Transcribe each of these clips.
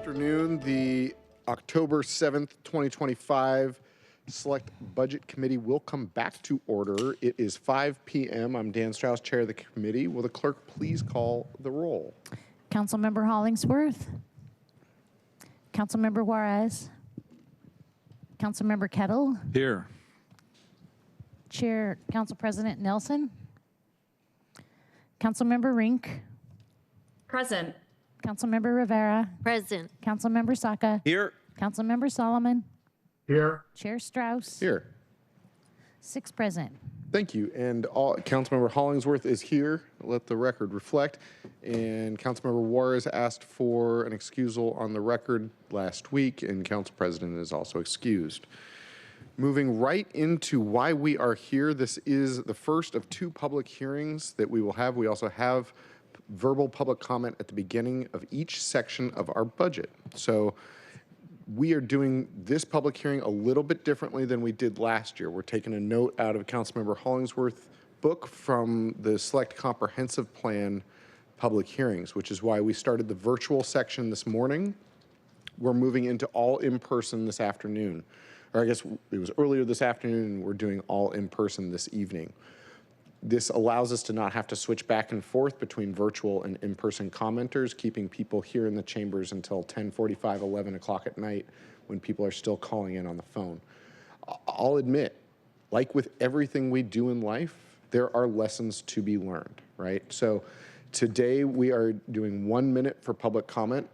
afternoon. The October 7th, 2025 Select Budget Committee will come back to order. It is 5 p.m. I'm Dan Strauss, chair of the committee. Will the clerk please call the roll? Councilmember Hollingsworth. Councilmember Juarez. Councilmember Kettle. Here. Chair, Council President Nelson. Councilmember Rink. Present. Councilmember Rivera. Present. Councilmember Saka. Here. Councilmember Solomon. Here. Chair Strauss. Here. 6 present. Thank you. And Councilmember Hollingsworth is here. Let the record reflect. And Councilmember Juarez asked for an excusal on the record last week, and Council President is also excused. Moving right into why we are here, this is the first of 2 public hearings that we will have. We also have verbal public comment at the beginning of each section of our budget. So we are doing this public hearing a little bit differently than we did last year. We're taking a note out of Councilmember Hollingsworth's book from the Select Comprehensive Plan public hearings, which is why we started the virtual section this morning. We're moving into all in-person this afternoon. Or I guess it was earlier this afternoon, and we're doing all in-person this evening. This allows us to not have to switch back and forth between virtual and in-person commenters, keeping people here in the chambers until 10:45, 11 o'clock at night when people are still calling in on the phone. I'll admit, like with everything we do in life, there are lessons to be learned, right? So today we are doing 1 minute for public comment.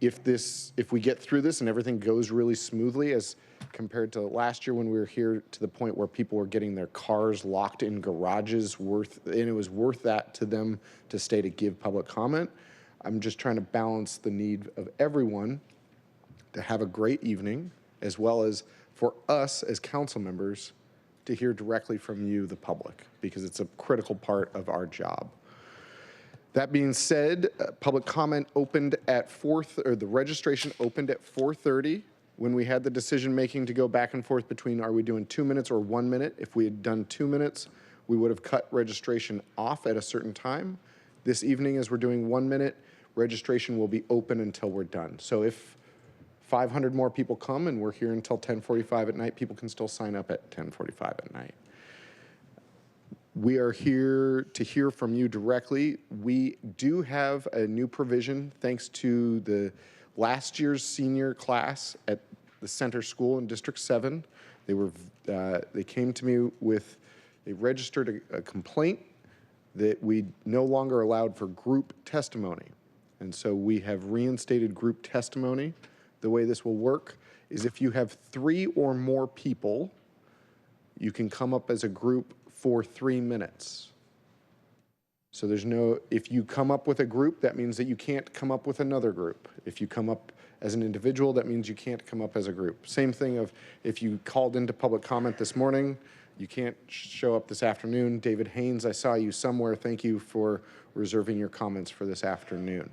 If we get through this and everything goes really smoothly as compared to last year when we were here to the point where people were getting their cars locked in garages and it was worth that to them to stay to give public comment. I'm just trying to balance the need of everyone to have a great evening, as well as for us as council members to hear directly from you, the public, because it's a critical part of our job. That being said, public comment opened at the registration opened at 4:30 when we had the decision making to go back and forth between are we doing 2 minutes or 1 minute. If we had done 2 minutes, we would have cut registration off at a certain time. This evening, as we're doing 1 minute, registration will be open until we're done. So if 500 more people come and we're here until 10:45 at night, people can still sign up at 10:45 at night. We are here to hear from you directly. We do have a new provision thanks to the last year's senior class at the center school in District 7. They came to me they registered a complaint that we no longer allowed for group testimony. And so we have reinstated group testimony. The way this will work is if you have 3 or more people, you can come up as a group for 3 minutes. So if you come up with a group, that means that you can't come up with another group. If you come up as an individual, that means you can't come up as a group. Same thing of if you called into public comment this morning, you can't show up this afternoon. David Haynes, I saw you somewhere. Thank you for reserving your comments for this afternoon.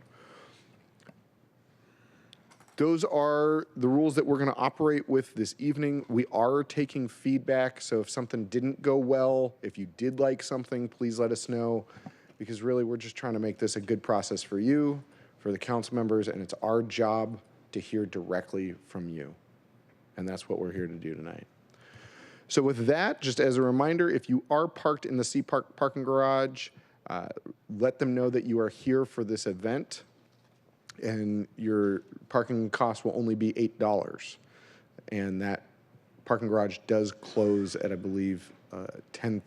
Those are the rules that we're going to operate with this evening. We are taking feedback, so if something didn't go well, if you did like something, please let us know, because really we're just trying to make this a good process for you, for the council members, and it's our job to hear directly from you. And that's what we're here to do tonight. So with that, just as a reminder, if you are parked in the C Park parking garage, let them know that you are here for this event, and your parking cost will only be $8. And that parking garage does close at, I believe, 10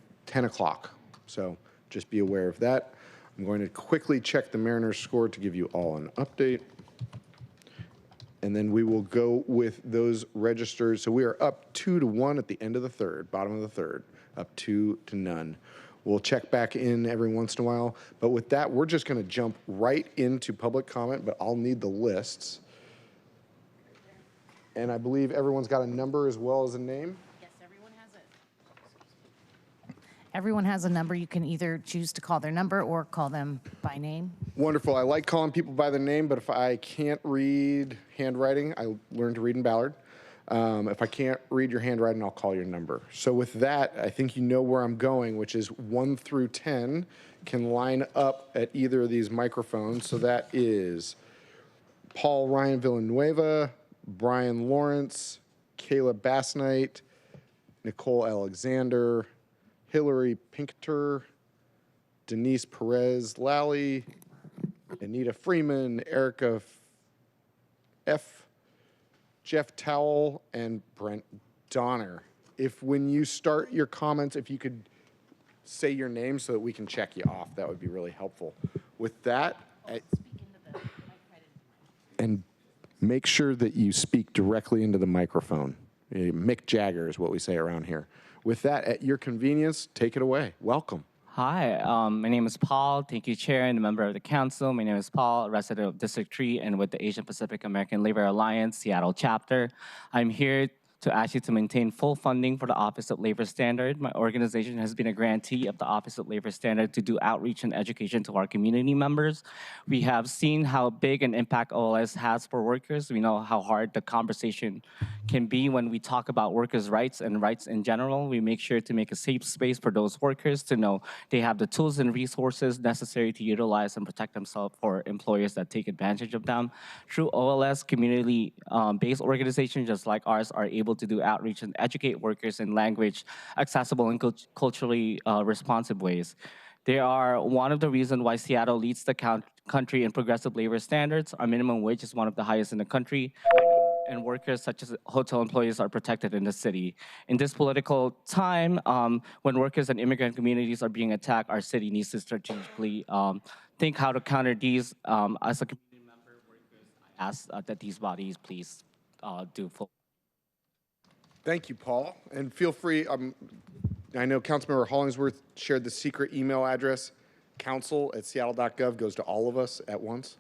o'clock. So just be aware of that. I'm going to quickly check the Mariners score to give you all an update. And then we will go with those registers. So we are up 2-1 at the end of the third, bottom of the third, up 2-0. We'll check back in every once in a while. But with that, we're just going to jump right into public comment, but I'll need the lists. And I believe everyone's got a number as well as a name. Yes, everyone has it. Everyone has a number. You can either choose to call their number or call them by name. Wonderful. I like calling people by their name, but if I can't read handwriting, I learned to read in Ballard. If I can't read your handwriting, I'll call your number. So with that, I think you know where I'm going, which is 1 through 10 can line up at either of these microphones. So that is Paul Ryan Villanueva, Brian Lawrence, Kayla Bassnight, Nicole Alexander, Hillary Pinketer, Denise Perez Lally, Anita Freeman, Erica F., Jeff Towell, and Brent Donner. If when you start your comments, if you could say your name so that we can check you off, that would be really helpful. With that, and make sure that you speak directly into the microphone. Mick Jagger is what we say around here. With that, at your convenience, take it away. Welcome. Hi, my name is Paul. Thank you, Chair and a member of the Council. My name is Paul, a resident of District 3 and with the Asian Pacific American Labor Alliance Seattle chapter. I'm here to ask you to maintain full funding for the Office of Labor Standard. My organization has been a grantee of the Office of Labor Standard to do outreach and education to our community members. We have seen how big an impact OLS has for workers. We know how hard the conversation can be when we talk about workers' rights and rights in general. We make sure to make a safe space for those workers to know they have the tools and resources necessary to utilize and protect themselves for employers that take advantage of them. Through OLS, community-based organizations just like ours are able to do outreach and educate workers in language accessible and culturally responsive ways. They are one of the reasons why Seattle leads the country in progressive labor standards. Our minimum wage is one of the highest in the country, and workers such as hotel employees are protected in the city. In this political time, when workers and immigrant communities are being attacked, our city needs to strategically think how to counter these. As a community member, workers, I ask that these bodies please do full. Thank you, Paul. And feel free, I know Councilmember Hollingsworth shared the secret email address. Council@seattle.gov goes to all of us at once.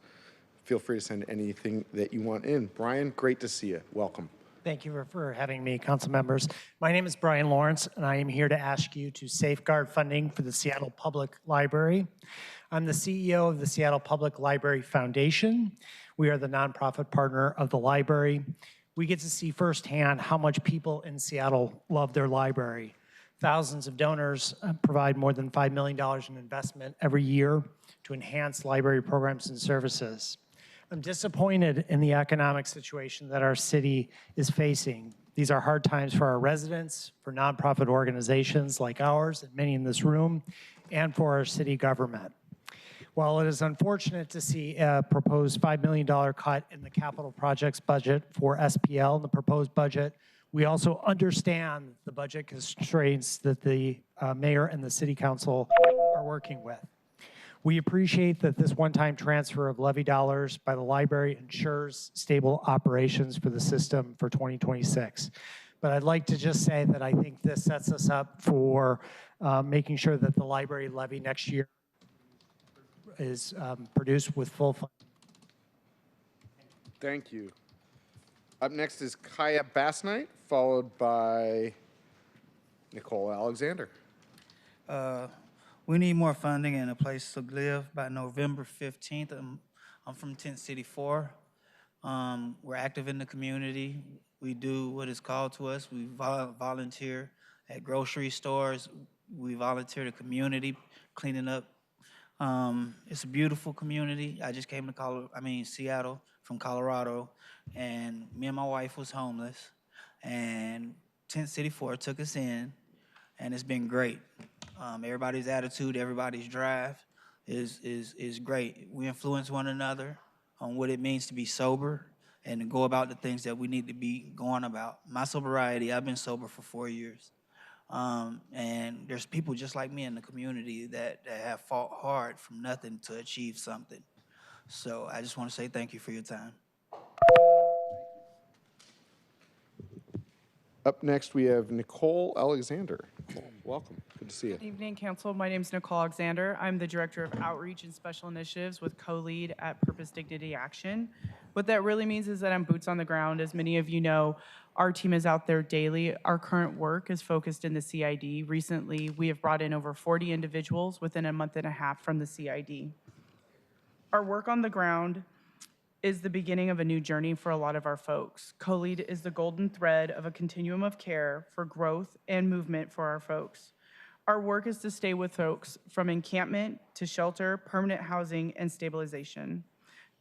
Feel free to send anything that you want in. Brian, great to see you. Welcome. Thank you for having me, council members. My name is Brian Lawrence, and I am here to ask you to safeguard funding for the Seattle Public Library. I'm the CEO of the Seattle Public Library Foundation. We are the nonprofit partner of the library. We get to see firsthand how much people in Seattle love their library. Thousands of donors provide more than $5 million in investment every year to enhance library programs and services. I'm disappointed in the economic situation that our city is facing. These are hard times for our residents, for nonprofit organizations like ours and many in this room, and for our city government. While it is unfortunate to see a proposed $5 million cut in the capital projects budget for SPL in the proposed budget, we also understand the budget constraints that the mayor and the city council are working with. We appreciate that this one-time transfer of levy dollars by the library ensures stable operations for the system for 2026. But I'd like to just say that I think this sets us up for making sure that the library levy next year is produced with full funding. Thank you. Up next is Kaya Bassnight, followed by Nicole Alexander. We need more funding and a place to live by November 15th. I'm from Tent City 4. We're active in the community. We do what is called to us. We volunteer at grocery stores. We volunteer the community, cleaning up. It's a beautiful community. I just came to Seattle from Colorado, and me and my wife was homeless, and Tent City 4 took us in, and it's been great. Everybody's attitude, everybody's drive is great. We influence one another on what it means to be sober and to go about the things that we need to be going about. My sobriety, I've been sober for 4 years. And there's people just like me in the community that have fought hard from nothing to achieve something. So I just want to say thank you for your time. Up next, we have Nicole Alexander. Nicole, welcome. Good to see you. Good evening, Council. My name is Nicole Alexander. I'm the Director of Outreach and Special Initiatives with co-lead at Purpose Dignity Action. What that really means is that I'm boots on the ground. As many of you know, our team is out there daily. Our current work is focused in the CID. Recently, we have brought in over 40 individuals within a month and a half from the CID. Our work on the ground is the beginning of a new journey for a lot of our folks. Co-lead is the golden thread of a continuum of care for growth and movement for our folks. Our work is to stay with folks from encampment to shelter, permanent housing, and stabilization.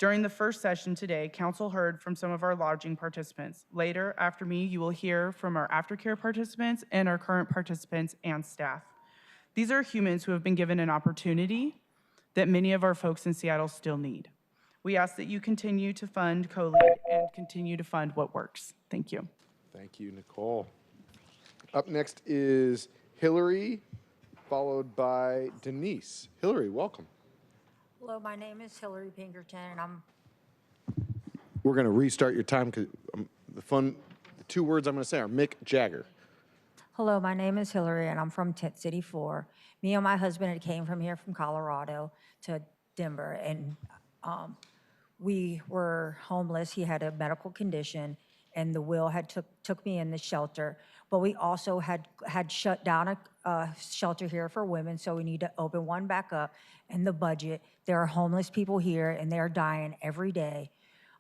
During the first session today, council heard from some of our lodging participants. Later, after me, you will hear from our aftercare participants and our current participants and staff. These are humans who have been given an opportunity that many of our folks in Seattle still need. We ask that you continue to fund co-lead and continue to fund what works. Thank you. Thank you, Nicole. Up next is Hillary, followed by Denise. Hillary, welcome. Hello, my name is Hillary Pinkerton, and We're going to restart your time because the two words I'm going to say are Mick Jagger. Hello, my name is Hillary, and I'm from Tent City 4. Me and my husband had came from here from Colorado to Denver, and we were homeless. He had a medical condition, and the will had took me in the shelter. But we also had shut down a shelter here for women, so we need to open one back up in the budget. There are homeless people here, and they are dying every day.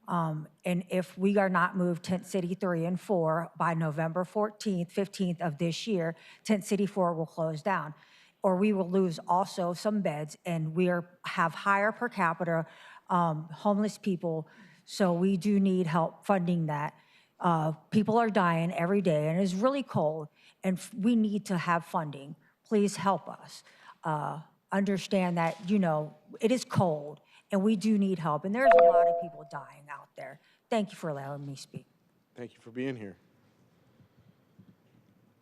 And if we are not moved Tent City 3 and 4 by November 14th, 15th of this year, Tent City 4 will close down. Or we will lose also some beds, and we have higher per capita homeless people, so we do need help funding that. People are dying every day, and it's really cold, and we need to have funding. Please help us. Understand that, it is cold, and we do need help, and there's a lot of people dying out there. Thank you for allowing me to speak. Thank you for being here.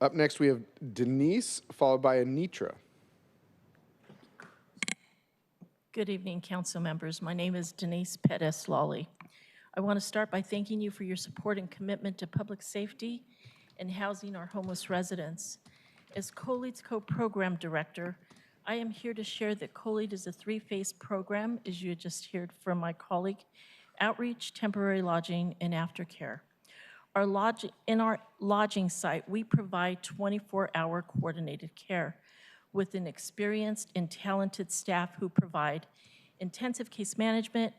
Up next, we have Denise, followed by Anitra. Good evening, council members. My name is Denise Pettis-Lawley. I want to start by thanking you for your support and commitment to public safety and housing our homeless residents. As COLEAD's co-program director, I am here to share that COLEAD is a three-phase program, as you had just heard from my colleague: outreach, temporary lodging, and aftercare. In our lodging site, we provide 24-hour coordinated care with an experienced and talented staff who provide intensive case management,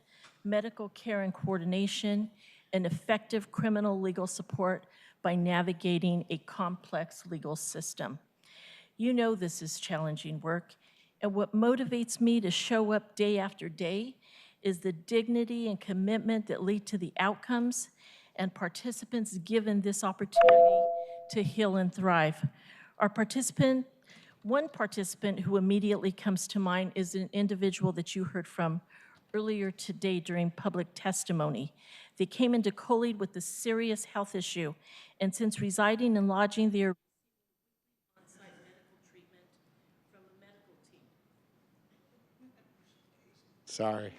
medical care and coordination, and effective criminal legal support by navigating a complex legal system. You know this is challenging work, and what motivates me to show up day after day is the dignity and commitment that lead to the outcomes and participants given this opportunity to heal and thrive. One participant who immediately comes to mind is an individual that you heard from earlier today during public testimony. They came into COLEAD with a serious health issue, and since residing and lodging, they are on-site medical treatment from a medical team. Sorry.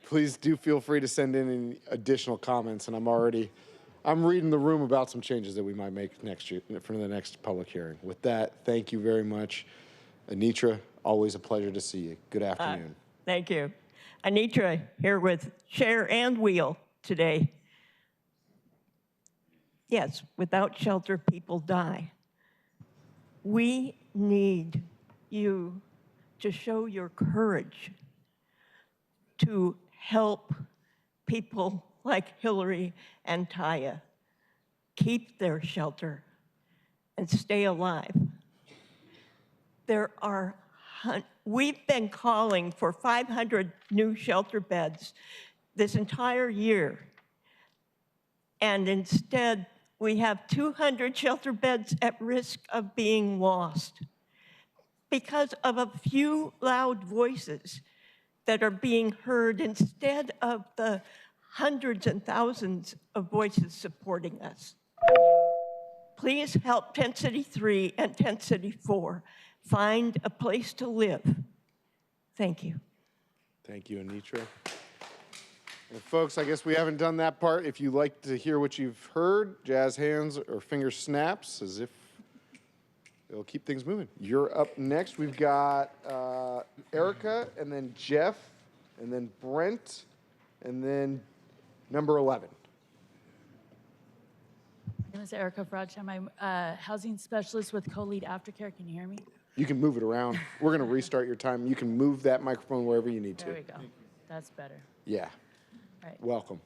Please do feel free to send in any additional comments, and I'm reading the room about some changes that we might make next year for the next public hearing. With that, thank you very much. Anitra, always a pleasure to see you. Good afternoon. Thank you. Anitra here with Share and Wheel today. Yes, without shelter, people die. We need you to show your courage to help people like Hillary and Taya keep their shelter and stay alive. We've been calling for 500 new shelter beds this entire year, and instead we have 200 shelter beds at risk of being lost because of a few loud voices that are being heard instead of the hundreds and thousands of voices supporting us. Please help Tent City 3 and Tent City 4 find a place to live. Thank you. Thank you, Anitra. And folks, I guess we haven't done that part. If you like to hear what you've heard, jazz hands or finger snaps as if it'll keep things moving. You're up next. We've got Erica, and then Jeff, and then Brent, and then number 11. My name is Erica Broadsham. I'm a housing specialist with COLEAD Aftercare. Can you hear me? You can move it around. We're going to restart your time. You can move that microphone wherever you need to. There we go. That's better. Yeah. Right. Welcome.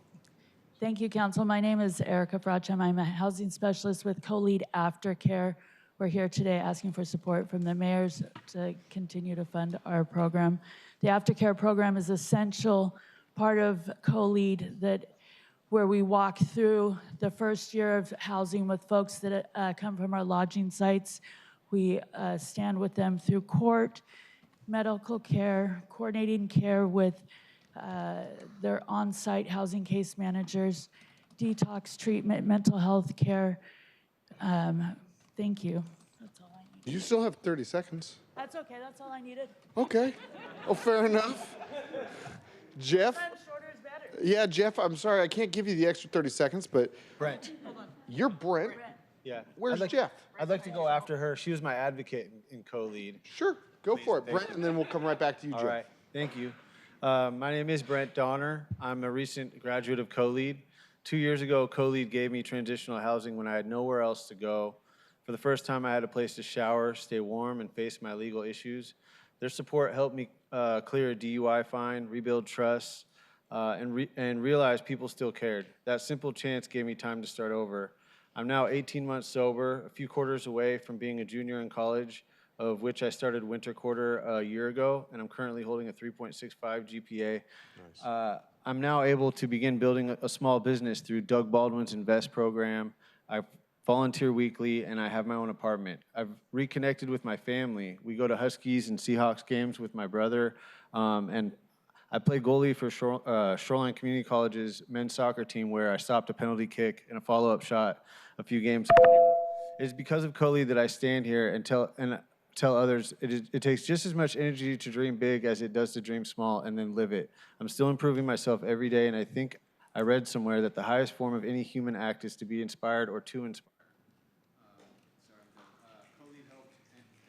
Thank you, Council. My name is Erica Broadsham. I'm a housing specialist with COLEAD Aftercare. we're here today asking for support from the mayors to continue to fund our program. The aftercare program is an essential part of co-lead where we walk through the first year of housing with folks that come from our lodging sites. We stand with them through court, medical care, coordinating care with their on-site housing case managers, detox treatment, mental health care. Thank you. That's all I need. You still have 30 seconds. That's okay. That's all I needed. Okay. Oh, fair enough. Jeff? Shorter is better. Yeah, Jeff, I'm sorry. I can't give you the extra 30 seconds, but Brent. you're Brent. Yeah. Where's I'd like, Jeff? I'd like to go after her. She was my advocate in co-lead. Sure. Go for it, thank Brent, and then we'll come right back to you, All Jeff. right. Thank you. My name is Brent Donner. I'm a recent graduate of co-lead. 2 years ago, co-lead gave me transitional housing when I had nowhere else to go. For the first time, I had a place to shower, stay warm, and face my legal issues. Their support helped me clear a DUI fine, rebuild trust, and realize people still cared. That simple chance gave me time to start over. I'm now 18 months sober, a few quarters away from being a junior in college, of which I started winter quarter a year ago, and I'm currently holding a 3.65 GPA. Nice. I'm now able to begin building a small business through Doug Baldwin's Invest program. I volunteer weekly, and I have my own apartment. I've reconnected with my family. We go to Huskies and Seahawks games with my brother, and I play goalie for Shoreline Community College's men's soccer team, where I stopped a penalty kick and a follow-up shot a few games ago. It's because of co-lead that I stand here and tell others it takes just as much energy to dream big as it does to dream small and then live it. I'm still improving myself every day, and I think I read somewhere that the highest form of any human act is to be inspired or to inspire. Co-lead helped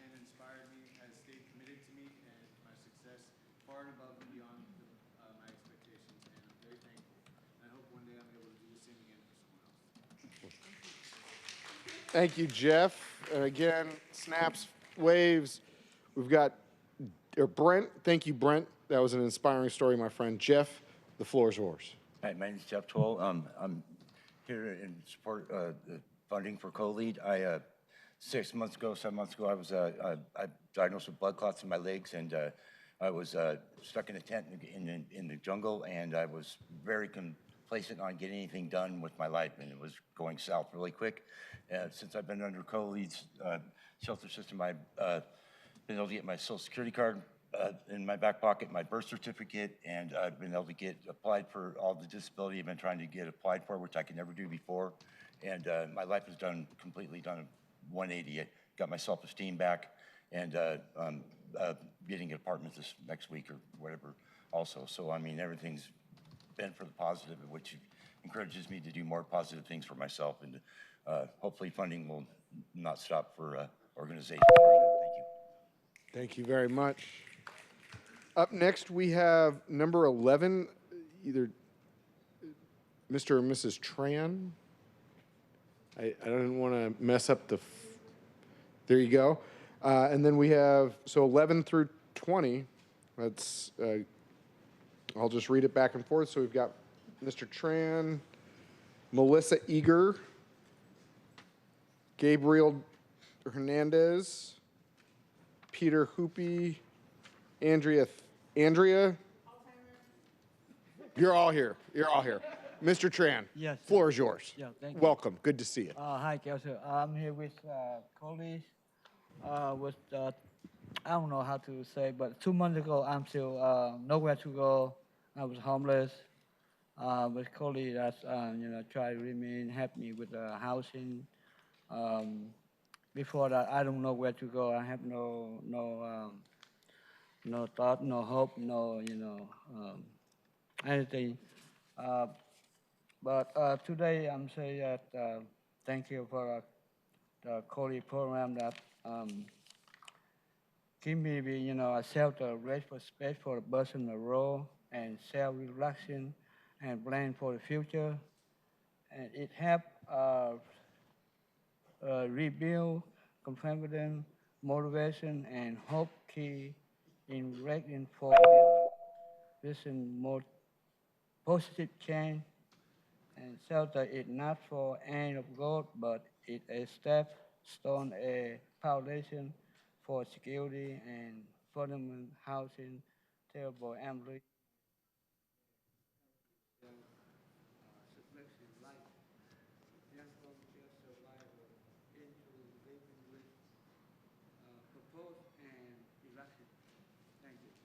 and inspired me, has stayed committed to me and my success far and above and beyond my expectations, and I'm very thankful. I hope one day I'm able to do the same again for someone else. Thank you, Jeff. And again, snaps, waves. We've got Brent. Thank you, Brent. That was an inspiring story, my friend. Jeff, the floor is yours. Hi, my name is Jeff Toll. I'm here in support of the funding for co-lead. 7 months ago, I was diagnosed with blood clots in my legs, and I was stuck in a tent in the jungle, and I was very complacent on getting anything done with my life, and it was going south really quick. Since I've been under co-lead's shelter system, I've been able to get my Social Security card in my back pocket, my birth certificate, and I've been able to get applied for all the disability I've been trying to get applied for, which I could never do before. And my life has completely done a 180. I got my self-esteem back, and getting an apartment this next week or whatever also. So, I mean, everything's been for the positive, which encourages me to do more positive things for myself, and hopefully funding will not stop for organizations. Thank you. Thank you very much. Up next, we have number 11, either Mr. or Mrs. Tran. I don't want to mess up there you go. And then we have, so 11 through 20, that's, I'll just read it back and forth. So we've got Mr. Tran, Melissa Eager, Gabriel Hernandez, Peter Hoopy, Andrea. You're all here. Mr. Tran, yes, floor is yours. Yeah, thank you. Welcome. Good to see you. Hi, Council. I'm here with colleagues. I don't know how to say, but 2 months ago, I'm still nowhere to go. I was homeless. With colleagues, try to remain happy with the housing. Before that, I don't know where to go. I have no thought, no hope, no anything. But today I'm saying that thank you for the colleague program that give me a shelter, restful space for the bus on the road, and self-reflection and plan for the future. And it helped rebuild confidence, motivation, and hope key in working for vision more positive change. And shelter is not for end of goal, but it's a step start a foundation for security and affordable housing, terrible employees.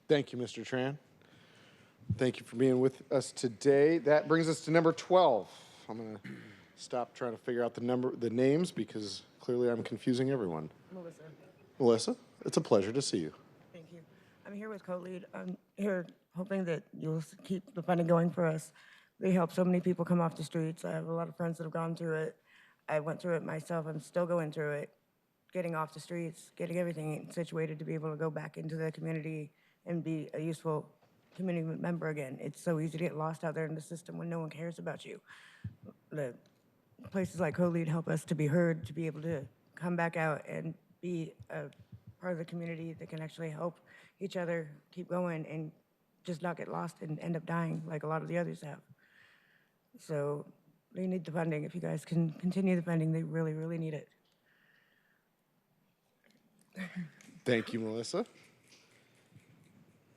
Thank you, Mr. Tran. Thank you for being with us today. That brings us to number 12. I'm going to stop trying to figure out the names because clearly I'm confusing everyone. Melissa, Melissa, it's a pleasure to see you. thank you. I'm here with co-lead. I'm here hoping that you'll keep the funding going for us. They help so many people come off the streets. I have a lot of friends that have gone through it. I went through it myself. I'm still going through it, getting off the streets, getting everything situated to be able to go back into the community and be a useful community member again. It's so easy to get lost out there in the system when no one cares about you. The places like co-lead help us to be heard, to be able to come back out and be a part of the community that can actually help each other keep going and just not get lost and end up dying like a lot of the others have. So they need the funding. If you guys can continue the funding, they really, really need it. Thank you, Melissa.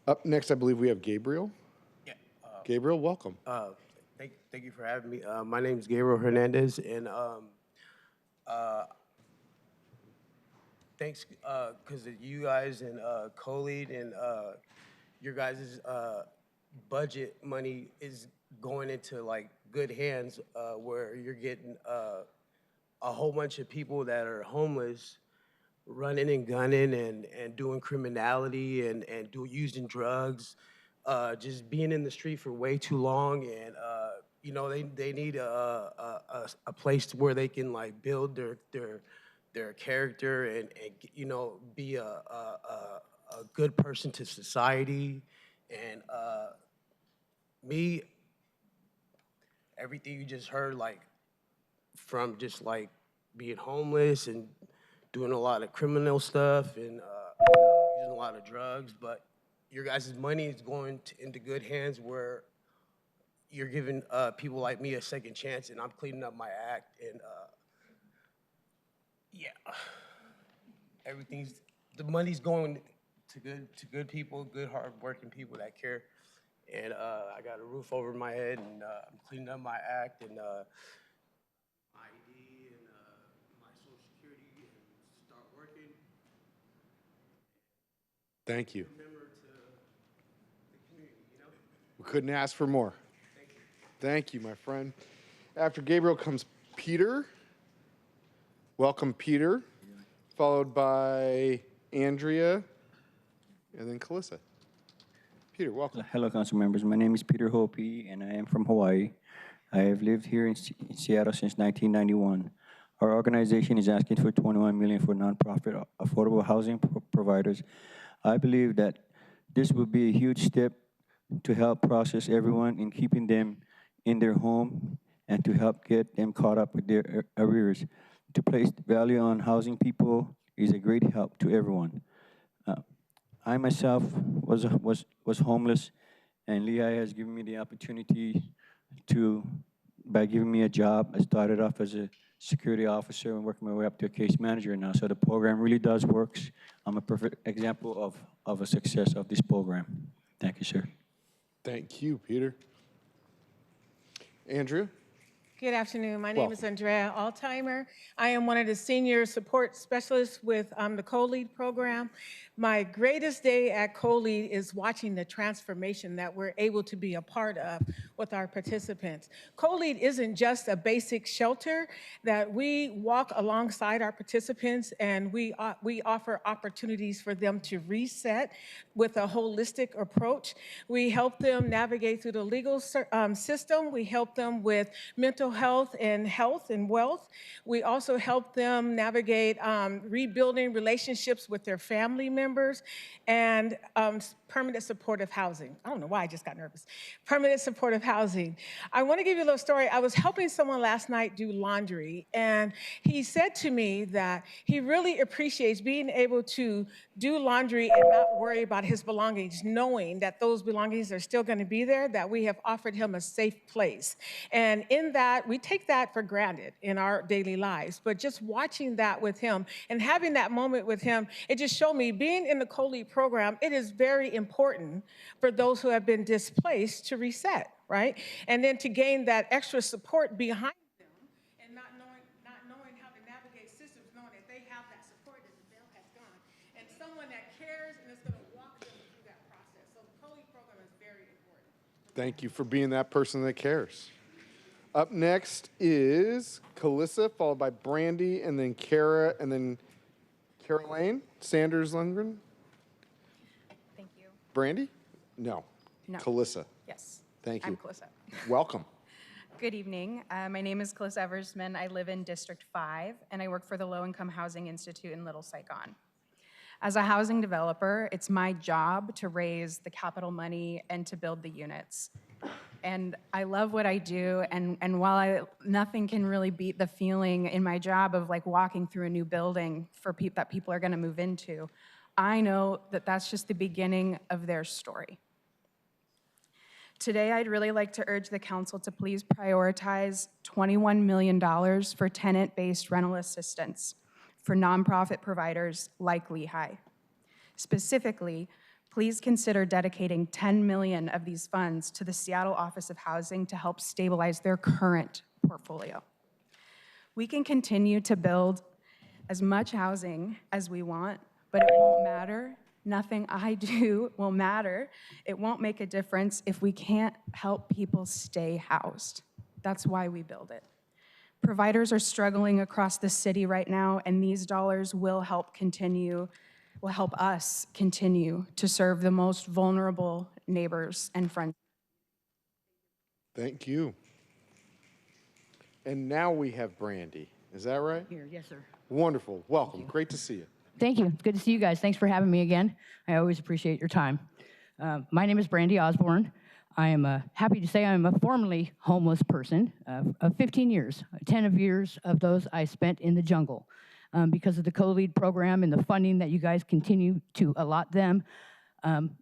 Up next, I believe we have Gabriel. Yeah. Gabriel, welcome. Thank you for having me. My name is Gabriel Hernandez, and thanks because you guys and co-lead and your guys' budget money is going into like good hands where you're getting a whole bunch of people that are homeless running and gunning and doing criminality and using drugs, just being in the street for way too long, and you know they need a place where they can like build their character and you know be a good person to society, and me everything you just heard like from just like being homeless and doing a lot of criminal stuff and using a lot of drugs, but your guys' money is going into good hands where you're giving people like me a second chance, and I'm cleaning up my act, and yeah, the money's going to good people, good hardworking people that care, and I got a roof over my head, and I'm cleaning up my act, and Thank you. We couldn't ask for more. Thank you, my friend. After Gabriel comes Peter. Welcome, Peter. Followed by Andrea, and then Calissa. Peter, welcome. Hello, council members. My name is Peter Hopi, and I am from Hawaii. I have lived here in Seattle since 1991. Our organization is asking for $21 million for nonprofit affordable housing providers. I believe that this would be a huge step to help process everyone in keeping them in their home and to help get them caught up with their arrears. To place value on housing people is a great help to everyone. I myself was homeless, and Lehigh has given me the opportunity by giving me a job. I started off as a security officer and working my way up to a case manager now. So the program really does work. I'm a perfect example of a success of this program. Thank you, sir. Thank you, Peter. Andrew? Good afternoon. My name is Andrea Altimer. I am one of the senior support specialists with the co-lead program. My greatest day at co-lead is watching the transformation that we're able to be a part of with our participants. Co-lead isn't just a basic shelter that we walk alongside our participants, and we offer opportunities for them to reset with a holistic approach. We help them navigate through the legal system. We help them with mental health and wealth. We also help them navigate rebuilding relationships with their family members and permanent supportive housing. I don't know why I just got nervous. Permanent supportive housing. I want to give you a little story. I was helping someone last night do laundry, and he said to me that he really appreciates being able to do laundry and not worry about his belongings, knowing that those belongings are still going to be there, that we have offered him a safe place. And in that, we take that for granted in our daily lives, but just watching that with him and having that moment with him, it just showed me being in the co-lead program, it is very important for those who have been displaced to reset, right? And then to gain that extra support behind them and not knowing how to navigate systems, knowing that they have that support that the bill has gone, and someone that cares and is going to walk them through that process. So the co-lead program is very important. Thank you for being that person that cares. Up next is Calissa, followed by Brandy, and then Kara, and then Caroline Sanders Lundgren. Thank you. Brandy? No. No. Calissa. Yes. Thank you. I'm Calissa. Welcome. Good evening. My name is Calissa Eversman. I live in District 5, and I work for the Low Income Housing Institute in Little Saigon. As a housing developer, it's my job to raise the capital money and to build the units. And I love what I do, and while nothing can really beat the feeling in my job of like walking through a new building for that people are gonna move into, I know that that's just the beginning of their story. Today, I'd really like to urge the council to please prioritize $21 million for tenant-based rental assistance for nonprofit providers like Lehigh. Specifically, please consider dedicating $10 million of these funds to the Seattle Office of Housing to help stabilize their current portfolio. We can continue to build as much housing as we want, but it won't matter. Nothing I do will matter. It won't make a difference if we can't help people stay housed. That's why we build it. Providers are struggling across the city right now, and these dollars will help us continue to serve the most vulnerable neighbors and friends. Thank you. And now we have Brandy. Is that right? Here, yes, sir. Wonderful. Welcome. Great to see you. Thank you. It's good to see you guys. Thanks for having me again. I always appreciate your time. My name is Brandy Osborne. I am happy to say I'm a formerly homeless person of 15 years. 10 years of those I spent in the jungle. Because of the co-lead program and the funding that you guys continue to allot them.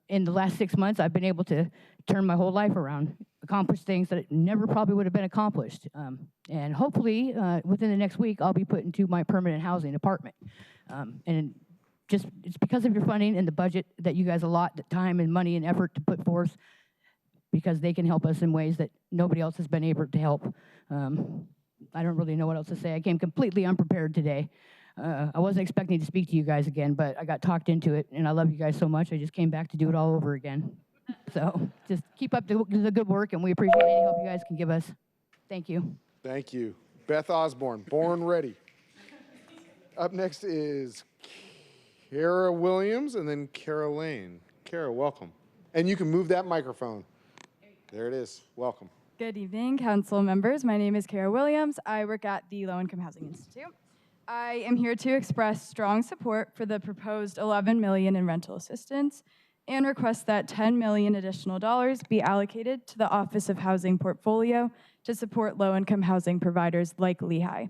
In the last 6 months, I've been able to turn my whole life around, accomplish things that never probably would have been accomplished. And hopefully, within the next week, I'll be put into my permanent housing apartment. And it's because of your funding and the budget that you guys allot the time and money and effort to put forth, because they can help us in ways that nobody else has been able to help. I don't really know what else to say. I came completely unprepared today. I wasn't expecting to speak to you guys again, but I got talked into it, and I love you guys so much. I just came back to do it all over again. So just keep up the good work, and we appreciate any help you guys can give us. Thank you. Thank you. Beth Osborne, born ready. Up next is Kara Williams and then Kara Lane. Kara, welcome. And you can move that microphone. There it is. Welcome. Good evening, council members. My name is Kara Williams. I work at the Low Income Housing Institute. I am here to express strong support for the proposed $11 million in rental assistance and request that $10 million additional dollars be allocated to the Office of Housing portfolio to support low-income housing providers like Lehigh.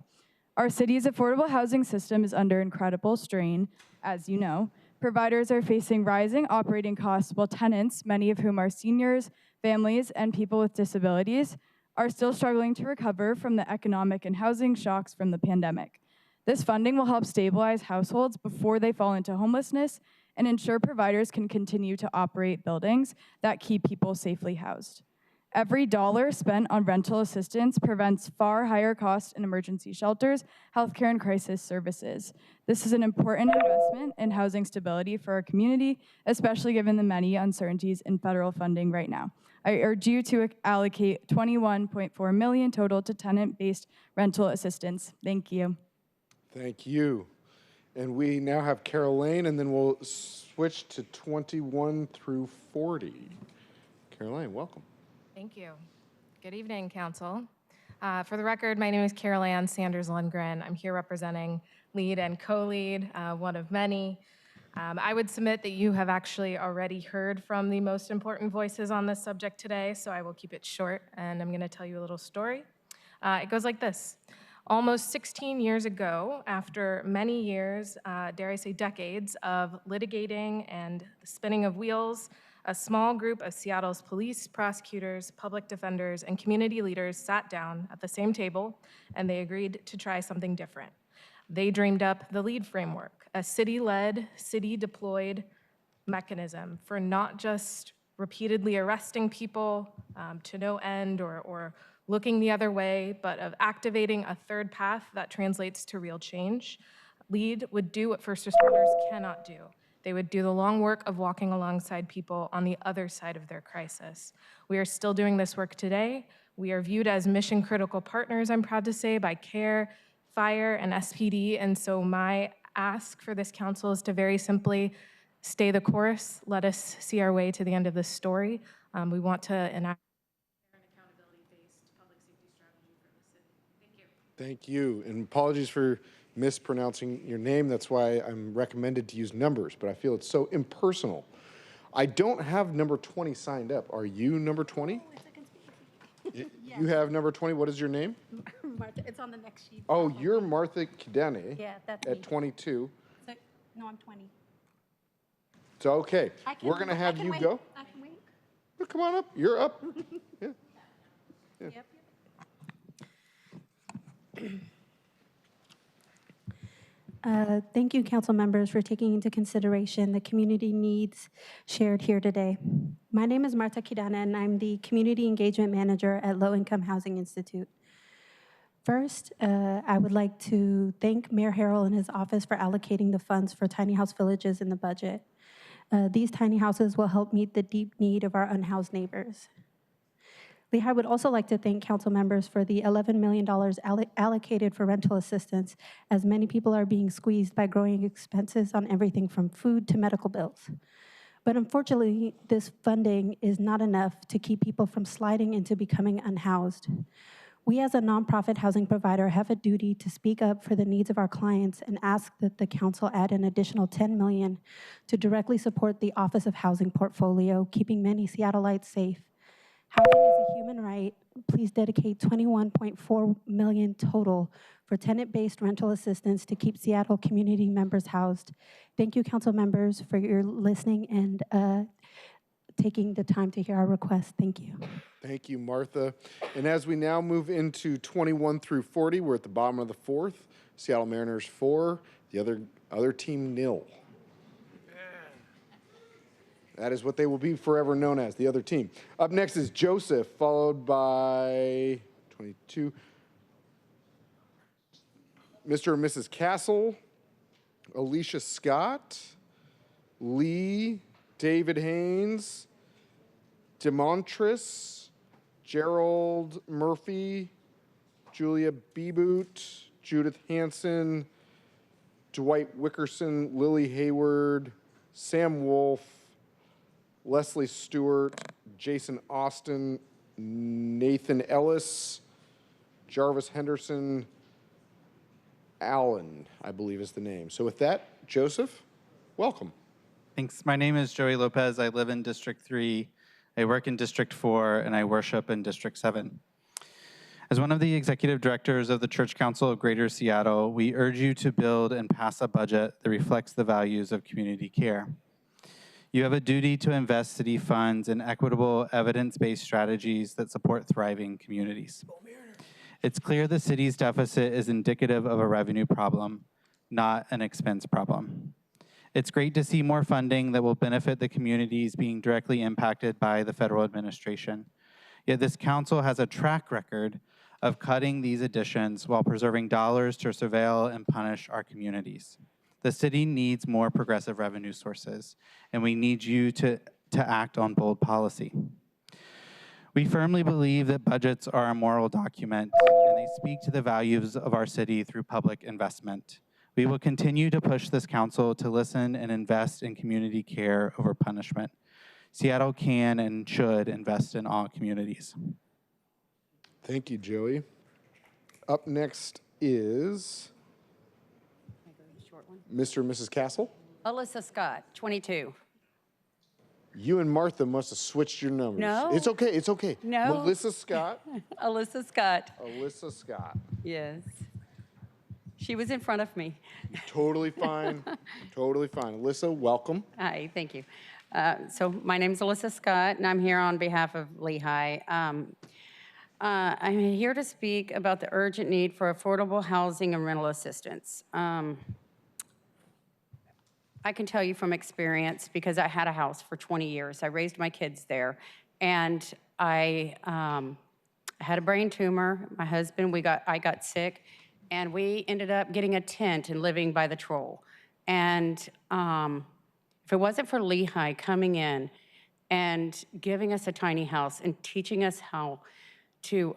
Our city's affordable housing system is under incredible strain. As you know, providers are facing rising operating costs, while tenants, many of whom are seniors, families, and people with disabilities, are still struggling to recover from the economic and housing shocks from the pandemic. This funding will help stabilize households before they fall into homelessness and ensure providers can continue to operate buildings that keep people safely housed. Every dollar spent on rental assistance prevents far higher costs in emergency shelters, healthcare, and crisis services. This is an important investment in housing stability for our community, especially given the many uncertainties in federal funding right now. I urge you to allocate $21.4 million total to tenant-based rental assistance. Thank you. Thank you. And we now have Carol Lane, and then we'll switch to 21 through 40. Carol Lane, welcome. Thank you. Good evening, Council. For the record, my name is Carol Ann Sanders Lundgren. I'm here representing LEAD and co-lead, one of many. I would submit that you have actually already heard from the most important voices on this subject today, so I will keep it short, and I'm going to tell you a little story. It goes like this. Almost 16 years ago, after many years, dare I say decades, of litigating and the spinning of wheels, a small group of Seattle's police, prosecutors, public defenders, and community leaders sat down at the same table, and they agreed to try something different. They dreamed up the LEAD framework, a city-led, city-deployed mechanism for not just repeatedly arresting people to no end or looking the other way, but of activating a third path that translates to real change. LEAD would do what first responders cannot do. They would do the long work of walking alongside people on the other side of their crisis. We are still doing this work today. We are viewed as mission-critical partners, I'm proud to say, by CARE, Fire, and SPD, and so my ask for this council is to very simply stay the course. Let us see our way to the end of this story. We want to enact an accountability-based public safety strategy for the city. Thank you. Thank you. And apologies for mispronouncing your name. That's why I'm recommended to use numbers, but I feel it's so impersonal. I don't have number 20 signed up. Are you number 20? You have number 20. What is your name? Martha, it's on the next sheet. Oh, you're Martha Kidane Yeah, that's at me. 22. So, no, I'm 20. So, okay, I can- we're going to have I can you wait. go. I can wait. Well, come on up. You're up. Yeah. Yep. Thank you, council members, for taking into consideration the community needs shared here today. My name is Marta Kidana, and I'm the Community Engagement Manager at Low Income Housing Institute. First, I would like to thank Mayor Harrell and his office for allocating the funds for tiny house villages in the budget. These tiny houses will help meet the deep need of our unhoused neighbors. I would also like to thank council members for the $11 million allocated for rental assistance, as many people are being squeezed by growing expenses on everything from food to medical bills. But unfortunately, this funding is not enough to keep people from sliding into becoming unhoused. We as a nonprofit housing provider have a duty to speak up for the needs of our clients and ask that the council add an additional $10 million to directly support the Office of Housing portfolio, keeping many Seattleites safe. Housing is a human right. Please dedicate $21.4 million total for tenant-based rental assistance to keep Seattle community members housed. Thank you, council members, for your listening and taking the time to hear our request. Thank you. Thank you, Martha. And as we now move into 21 through 40, we're at the bottom of the fourth. Seattle Mariners 4, the other team 0. That is what they will be forever known as, the other team. Up next is Joseph, followed by 22. Mr. and Mrs. Castle, Alicia Scott, Lee, David Haynes, Demontris, Gerald Murphy, Julia Beboot, Judith Hansen, Dwight Wickerson, Lily Hayward, Sam Wolf, Leslie Stewart, Jason Austin, Nathan Ellis, Jarvis Henderson, Allen, I believe is the name. So with that, Joseph, welcome. Thanks. My name is Joey Lopez. I live in District 3. I work in District 4, and I worship in District 7. As one of the executive directors of the Church Council of Greater Seattle, we urge you to build and pass a budget that reflects the values of community care. You have a duty to invest city funds in equitable, evidence-based strategies that support thriving communities. It's clear the city's deficit is indicative of a revenue problem, not an expense problem. It's great to see more funding that will benefit the communities being directly impacted by the federal administration. Yet this council has a track record of cutting these additions while preserving dollars to surveil and punish our communities. The city needs more progressive revenue sources, and we need you to act on bold policy. We firmly believe that budgets are a moral document, and they speak to the values of our city through public investment. We will continue to push this council to listen and invest in community care over punishment. Seattle can and should invest in all communities. Thank you, Joey. Up next is Mr. and Mrs. Castle. Alyssa Scott, 22. You and Martha must have switched your numbers. No. It's okay. It's okay. No. Melissa Scott. Alyssa Scott. Alyssa Scott. Yes. She was in front of me. Totally fine. Totally fine. Alyssa, welcome. Hi, thank you. So my name is Alyssa Scott, and I'm here on behalf of Lehigh. I'm here to speak about the urgent need for affordable housing and rental assistance. I can tell you from experience, because I had a house for 20 years. I raised my kids there, and I had a brain tumor. My husband, I got sick, and we ended up getting a tent and living by the troll. And if it wasn't for Lehigh coming in and giving us a tiny house and teaching us how to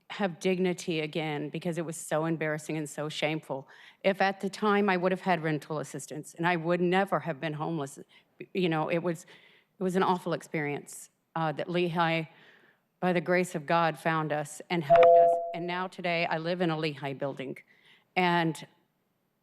have dignity again, because it was so embarrassing and so shameful. If at the time I would have had rental assistance and I would never have been homeless, you know, it was an awful experience that Lehigh, by the grace of God, found us and helped us. And now today I live in a Lehigh building and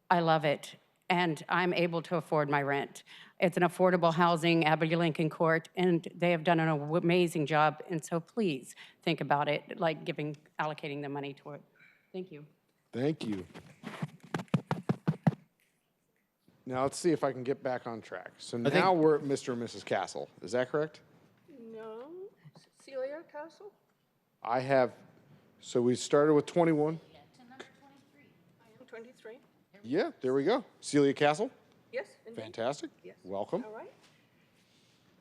I love it. And I'm able to afford my rent. It's an affordable housing, Abbey Lincoln Court, and they have done an amazing job. And so please think about it, like allocating the money toward it. Thank you. Thank you. Now let's see if I can get back on track. So now we're at Mr. and Mrs. Castle. Is that correct? No, Celia Castle? I have, so we started with 21. I am 23. Yeah, there we go. Celia Castle. Yes, indeed. Fantastic. Yes. Welcome. All right.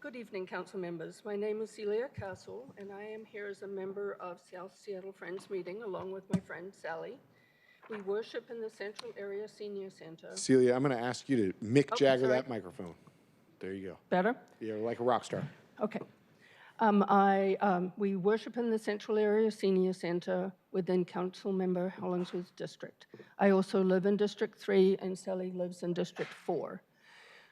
Good evening, council members. My name is Celia Castle, and I am here as a member of South Seattle Friends Meeting, along with my friend Sally. We worship in the Central Area Senior Center. Celia, I'm going to ask you to Mick Jagger sorry. that microphone. There you go. Better? Yeah, like a rock star. Okay. We worship in the Central Area Senior Center within Council Member Hollingsworth's district. I also live in District 3, and Sally lives in District 4.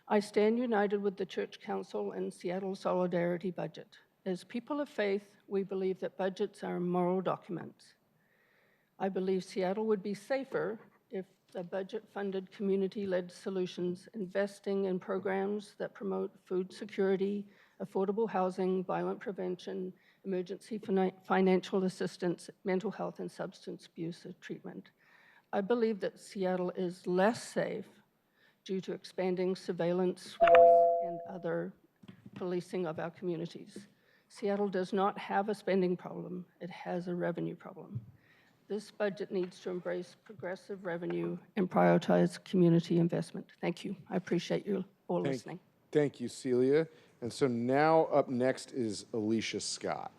I stand united with the Church Council and Seattle Solidarity Budget. As people of faith, we believe that budgets are moral documents. I believe Seattle would be safer if the budget-funded community-led solutions investing in programs that promote food security, affordable housing, violent prevention, emergency financial assistance, mental health, and substance abuse treatment. I believe that Seattle is less safe due to expanding surveillance sweeps and other policing of our communities. Seattle does not have a spending problem, it has a revenue problem. This budget needs to embrace progressive revenue and prioritize community investment. Thank you. I appreciate you all listening. Thank you, Celia. And so now up next is Alicia Scott.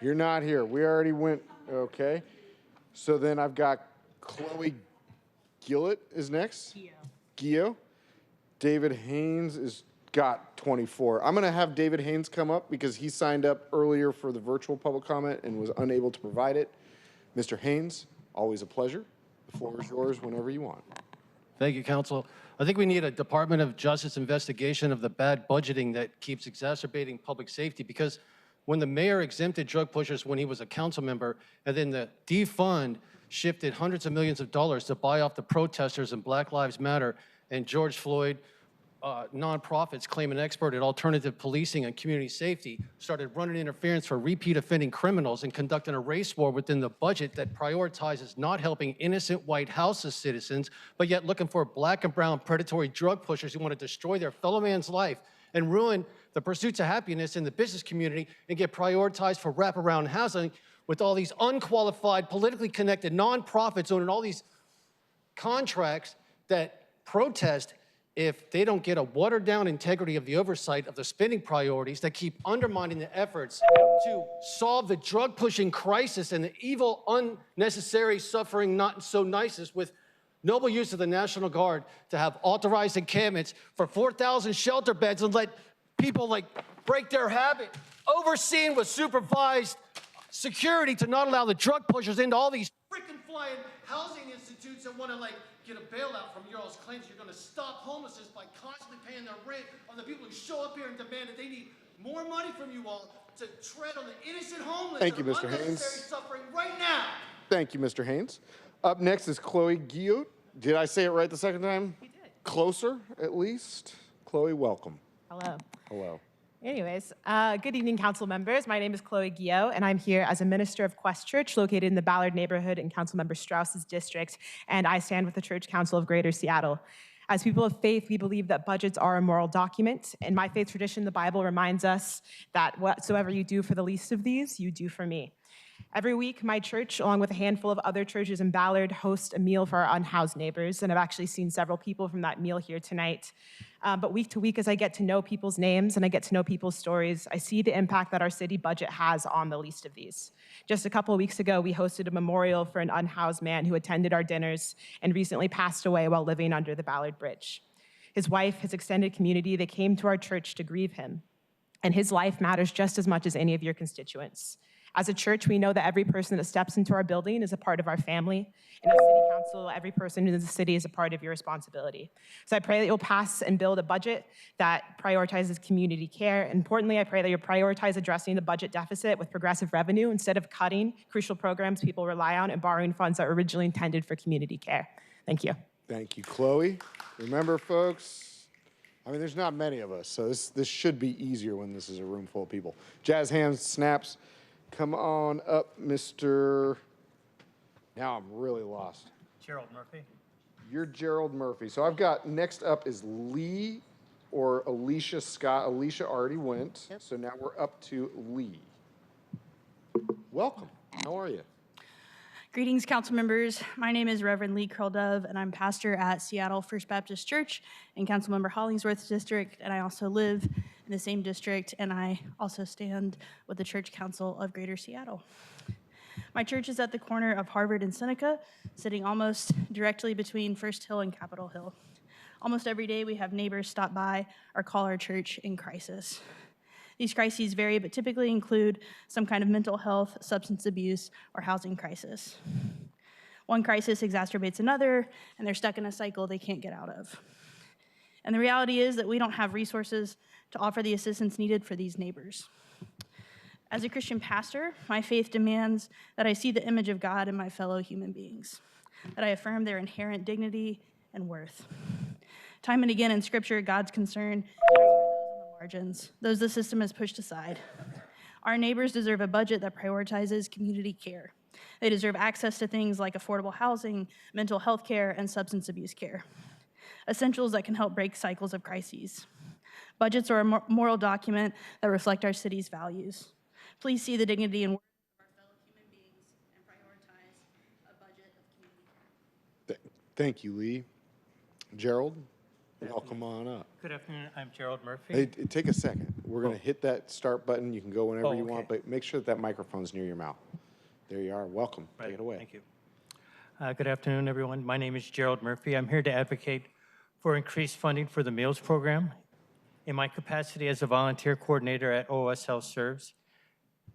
You're not here. We already went, okay. So then I've got Chloe Gillett is next. Gio. David Haynes is got 24. I'm going to have David Haynes come up because he signed up earlier for the virtual public comment and was unable to provide it. Mr. Haynes, always a pleasure. The floor is yours whenever you want. Thank you, Council. I think we need a Department of Justice investigation of the bad budgeting that keeps exacerbating public safety, because when the mayor exempted drug pushers when he was a council member, and then the defund shifted hundreds of millions of dollars to buy off the protesters in Black Lives Matter and George Floyd, nonprofits claim an expert at alternative policing and community safety started running interference for repeat offending criminals and conducting a race war within the budget that prioritizes not helping innocent white house citizens, but yet looking for black and brown predatory drug pushers who want to destroy their fellow man's life and ruin the pursuits of happiness in the business community and get prioritized for wraparound housing with all these unqualified, politically connected nonprofits owning all these contracts that protest if they don't get a watered-down integrity of the oversight of the spending priorities that keep undermining the efforts to solve the drug-pushing crisis and the evil, unnecessary suffering, not so niceness with noble use of the National Guard to have authorized encampments for 4,000 shelter beds and let people break their habit, overseen with supervised security to not allow the drug pushers into all these freaking flying housing institutes that want to get a bailout from your all's claims you're going to stop homelessness by constantly paying their rent on the people who show up here and demand that they need more money from you all to tread on the innocent homeless. Thank you, and Mr. Haynes. unnecessary suffering right now. Thank you, Mr. Haynes. Up next is Chloe Gillett. Did I say it right the second time? You did. Closer, at least. Chloe, welcome. Hello. Hello. Anyways, good evening, council members. My name is Chloe Guillot, and I'm here as a minister of Quest Church, located in the Ballard neighborhood in Councilmember Strauss's district, and I stand with the Church Council of Greater Seattle. As people of faith, we believe that budgets are a moral document. In my faith tradition, the Bible reminds us that whatsoever you do for the least of these, you do for me. Every week, my church, along with a handful of other churches in Ballard, host a meal for our unhoused neighbors, and I've actually seen several people from that meal here tonight. But week to week, as I get to know people's names and I get to know people's stories, I see the impact that our city budget has on the least of these. Just a couple of weeks ago, we hosted a memorial for an unhoused man who attended our dinners and recently passed away while living under the Ballard Bridge. His wife, his extended community, they came to our church to grieve him. And his life matters just as much as any of your constituents. As a church, we know that every person that steps into our building is a part of our family. And as city council, every person in the city is a part of your responsibility. So I pray that you'll pass and build a budget that prioritizes community care. Importantly, I pray that you'll prioritize addressing the budget deficit with progressive revenue instead of cutting crucial programs people rely on and borrowing funds that were originally intended for community care. Thank you. Thank you, Chloe. Remember, folks, I mean, there's not many of us, so this should be easier when this is a room full of people. Jazz hands, snaps. Come on up, Mr. Now I'm really lost. Gerald Murphy. You're Gerald Murphy. So I've got next up is Lee or Alicia Scott. Alicia already went, so now we're up to Lee. Welcome. How are you? Greetings, council members. My name is Reverend Lee Curldove, and I'm pastor at Seattle First Baptist Church in Councilmember Hollingsworth's district, and I also live in the same district, and I also stand with the Church Council of Greater Seattle. My church is at the corner of Harvard and Seneca, sitting almost directly between First Hill and Capitol Hill. Almost every day we have neighbors stop by or call our church in crisis. These crises vary, but typically include some kind of mental health, substance abuse, or housing crisis. One crisis exacerbates another, and they're stuck in a cycle they can't get out of. And the reality is that we don't have resources to offer the assistance needed for these neighbors. As a Christian pastor, my faith demands that I see the image of God in my fellow human beings, that I affirm their inherent dignity and worth. Time and again in Scripture, God's concern margins, those the system has pushed aside. Our neighbors deserve a budget that prioritizes community care. They deserve access to things like affordable housing, mental health care, and substance abuse care. Essentials that can help break cycles of crises. Budgets are a moral document that reflect our city's values. Please see the dignity and worth of our fellow human beings and prioritize a budget of community care. Thank you, Lee. Gerald? Welcome on up. Good afternoon. I'm Gerald Murphy. Hey, take a second. We're going to hit that start button. You can go whenever you okay. want, but make sure that microphone's near your mouth. There you are. Welcome. Take it away. Thank you. Good afternoon, everyone. My name is Gerald Murphy. I'm here to advocate for increased funding for the meals program. In my capacity as a volunteer coordinator at OS Health Serves,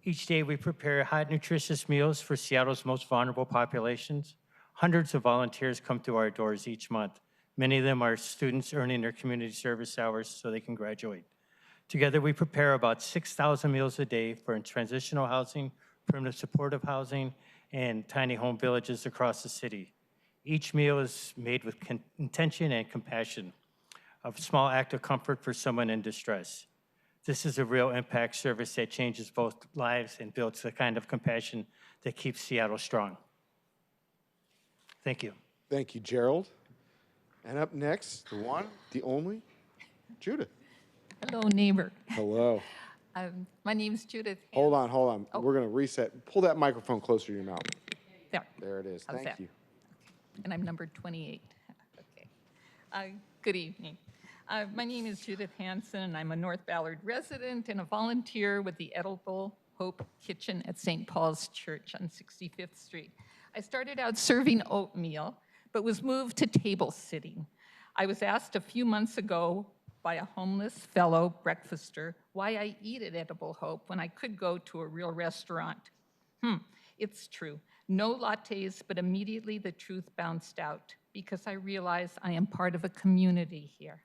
each day we prepare hot, nutritious meals for Seattle's most vulnerable populations. Hundreds of volunteers come to our doors each month. Many of them are students earning their community service hours so they can graduate. Together, we prepare about 6,000 meals a day for transitional housing, permanent supportive housing, and tiny home villages across the city. Each meal is made with intention and compassion, a small act of comfort for someone in distress. This is a real impact service that changes both lives and builds the kind of compassion that keeps Seattle strong. Thank you. Thank you, Gerald. And up next, the one, the only, Judith. Hello, neighbor. Hello. My name's Judith. Hold on. Oh. We're going to reset. Pull that microphone closer to your mouth. There. There it is. How's Thank that? you. Okay. And I'm number 28. Okay. Good evening. My name is Judith Hansen, and I'm a North Ballard resident and a volunteer with the Edible Hope Kitchen at St. Paul's Church on 65th Street. I started out serving oatmeal, but was moved to table sitting. I was asked a few months ago by a homeless fellow breakfaster why I eat at Edible Hope when I could go to a real restaurant. It's true. No lattes, but immediately the truth bounced out because I realized I am part of a community here.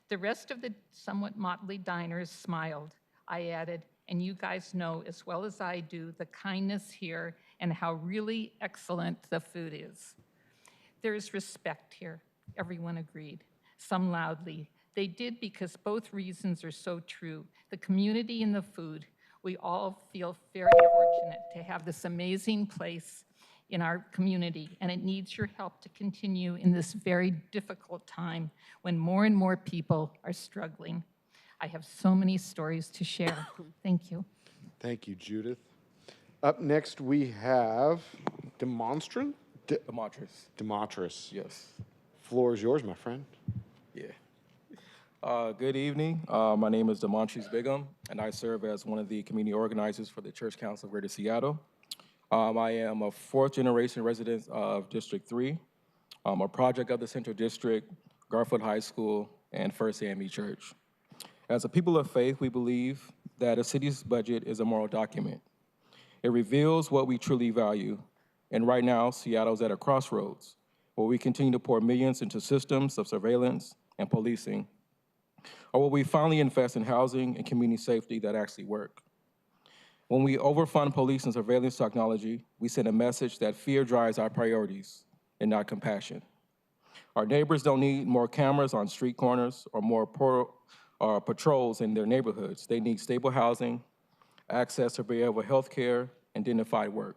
The rest of the somewhat motley diners smiled. I added, and you guys know as well as I do the kindness here and how really excellent the food is. There is respect here. Everyone agreed, some loudly. They did because both reasons are so true. The community and the food. We all feel very fortunate to have this amazing place in our community, and it needs your help to continue in this very difficult time when more and more people are struggling. I have so many stories to share. Thank you. Thank you, Judith. Up next, we have Demonstration? Demonstris. Yes. Floor is yours, my friend. Yeah. Good evening. My name is Demonstris Bigham, and I serve as one of the community organizers for the Church Council of Greater Seattle. I am a fourth-generation resident of District 3, a project of the Central District, Garfield High School, and First AME Church. As a people of faith, we believe that a city's budget is a moral document. It reveals what we truly value. And right now, Seattle's at a crossroads where we continue to pour millions into systems of surveillance and policing, or will we finally invest in housing and community safety that actually work? When we overfund police and surveillance technology, we send a message that fear drives our priorities and not compassion. Our neighbors don't need more cameras on street corners or more patrols in their neighborhoods. They need stable housing, access to behavioral health care, and dignified work.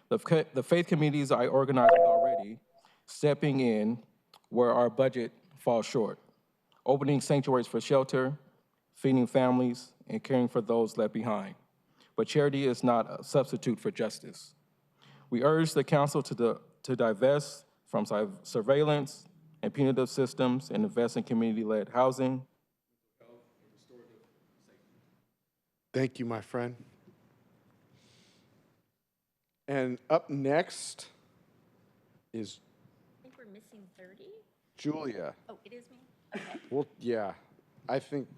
The faith communities I organize with already stepping in where our budget falls short, opening sanctuaries for shelter, feeding families, and caring for those left behind. But charity is not a substitute for justice. We urge the council to divest from surveillance and punitive systems and invest in community-led housing. Thank you, my friend. And up next is I think we're missing 30. Julia. Oh, it is me? Okay. Well, yeah, I think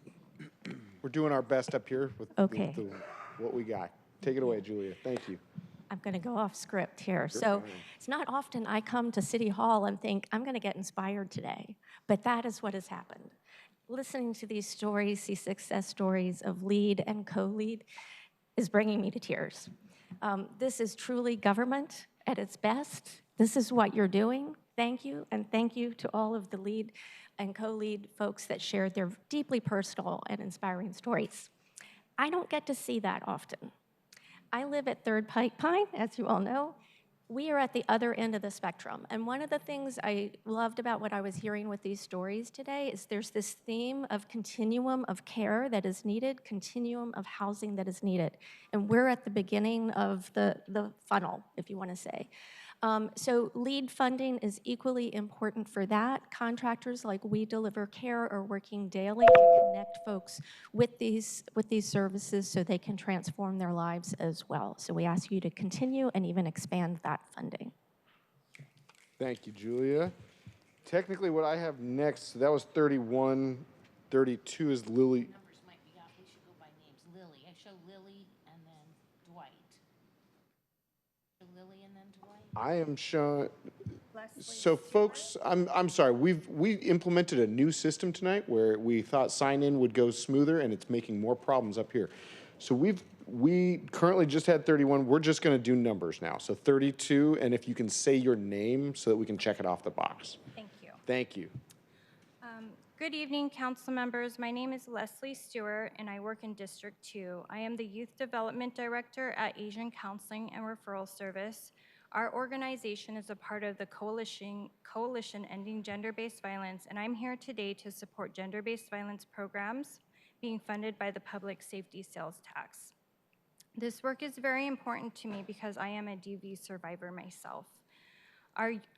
we're doing our best up here with Okay. What we got. Take it away, Julia. Thank you. I'm going to go off script here. You're So fine. it's not often I come to City Hall and think, I'm going to get inspired today. But that is what has happened. Listening to these stories, these success stories of lead and co-lead is bringing me to tears. This is truly government at its best. This is what you're doing. Thank you, and thank you to all of the lead and co-lead folks that shared their deeply personal and inspiring stories. I don't get to see that often. I live at Third Pike Pine, as you all know. We are at the other end of the spectrum. And one of the things I loved about what I was hearing with these stories today is there's this theme of continuum of care that is needed, continuum of housing that is needed. And we're at the beginning of the funnel, if you want to say. So LEAD funding is equally important for that. Contractors like We Deliver Care are working daily to connect folks with these services so they can transform their lives as well. So we ask you to continue and even expand that funding. Thank you, Julia. Technically, what I have next, that was 31. 32 is Lily. Numbers might be off. We should go by names. Lily. I show Lily and then Dwight. Lily and then Dwight. I am showing. So folks, I'm sorry. We implemented a new system tonight where we thought sign-in would go smoother, and it's making more problems up here. So we currently just had 31. We're just going to do numbers now. So 32, and if you can say your name so that we can check it off the box. Thank you. Thank you. Good evening, council members. My name is Leslie Stewart, and I work in District 2. I am the Youth Development Director at Asian Counseling and Referral Service. Our organization is a part of the Coalition Ending Gender-Based Violence, and I'm here today to support gender-based violence programs being funded by the Public Safety Sales Tax. This work is very important to me because I am a DV survivor myself.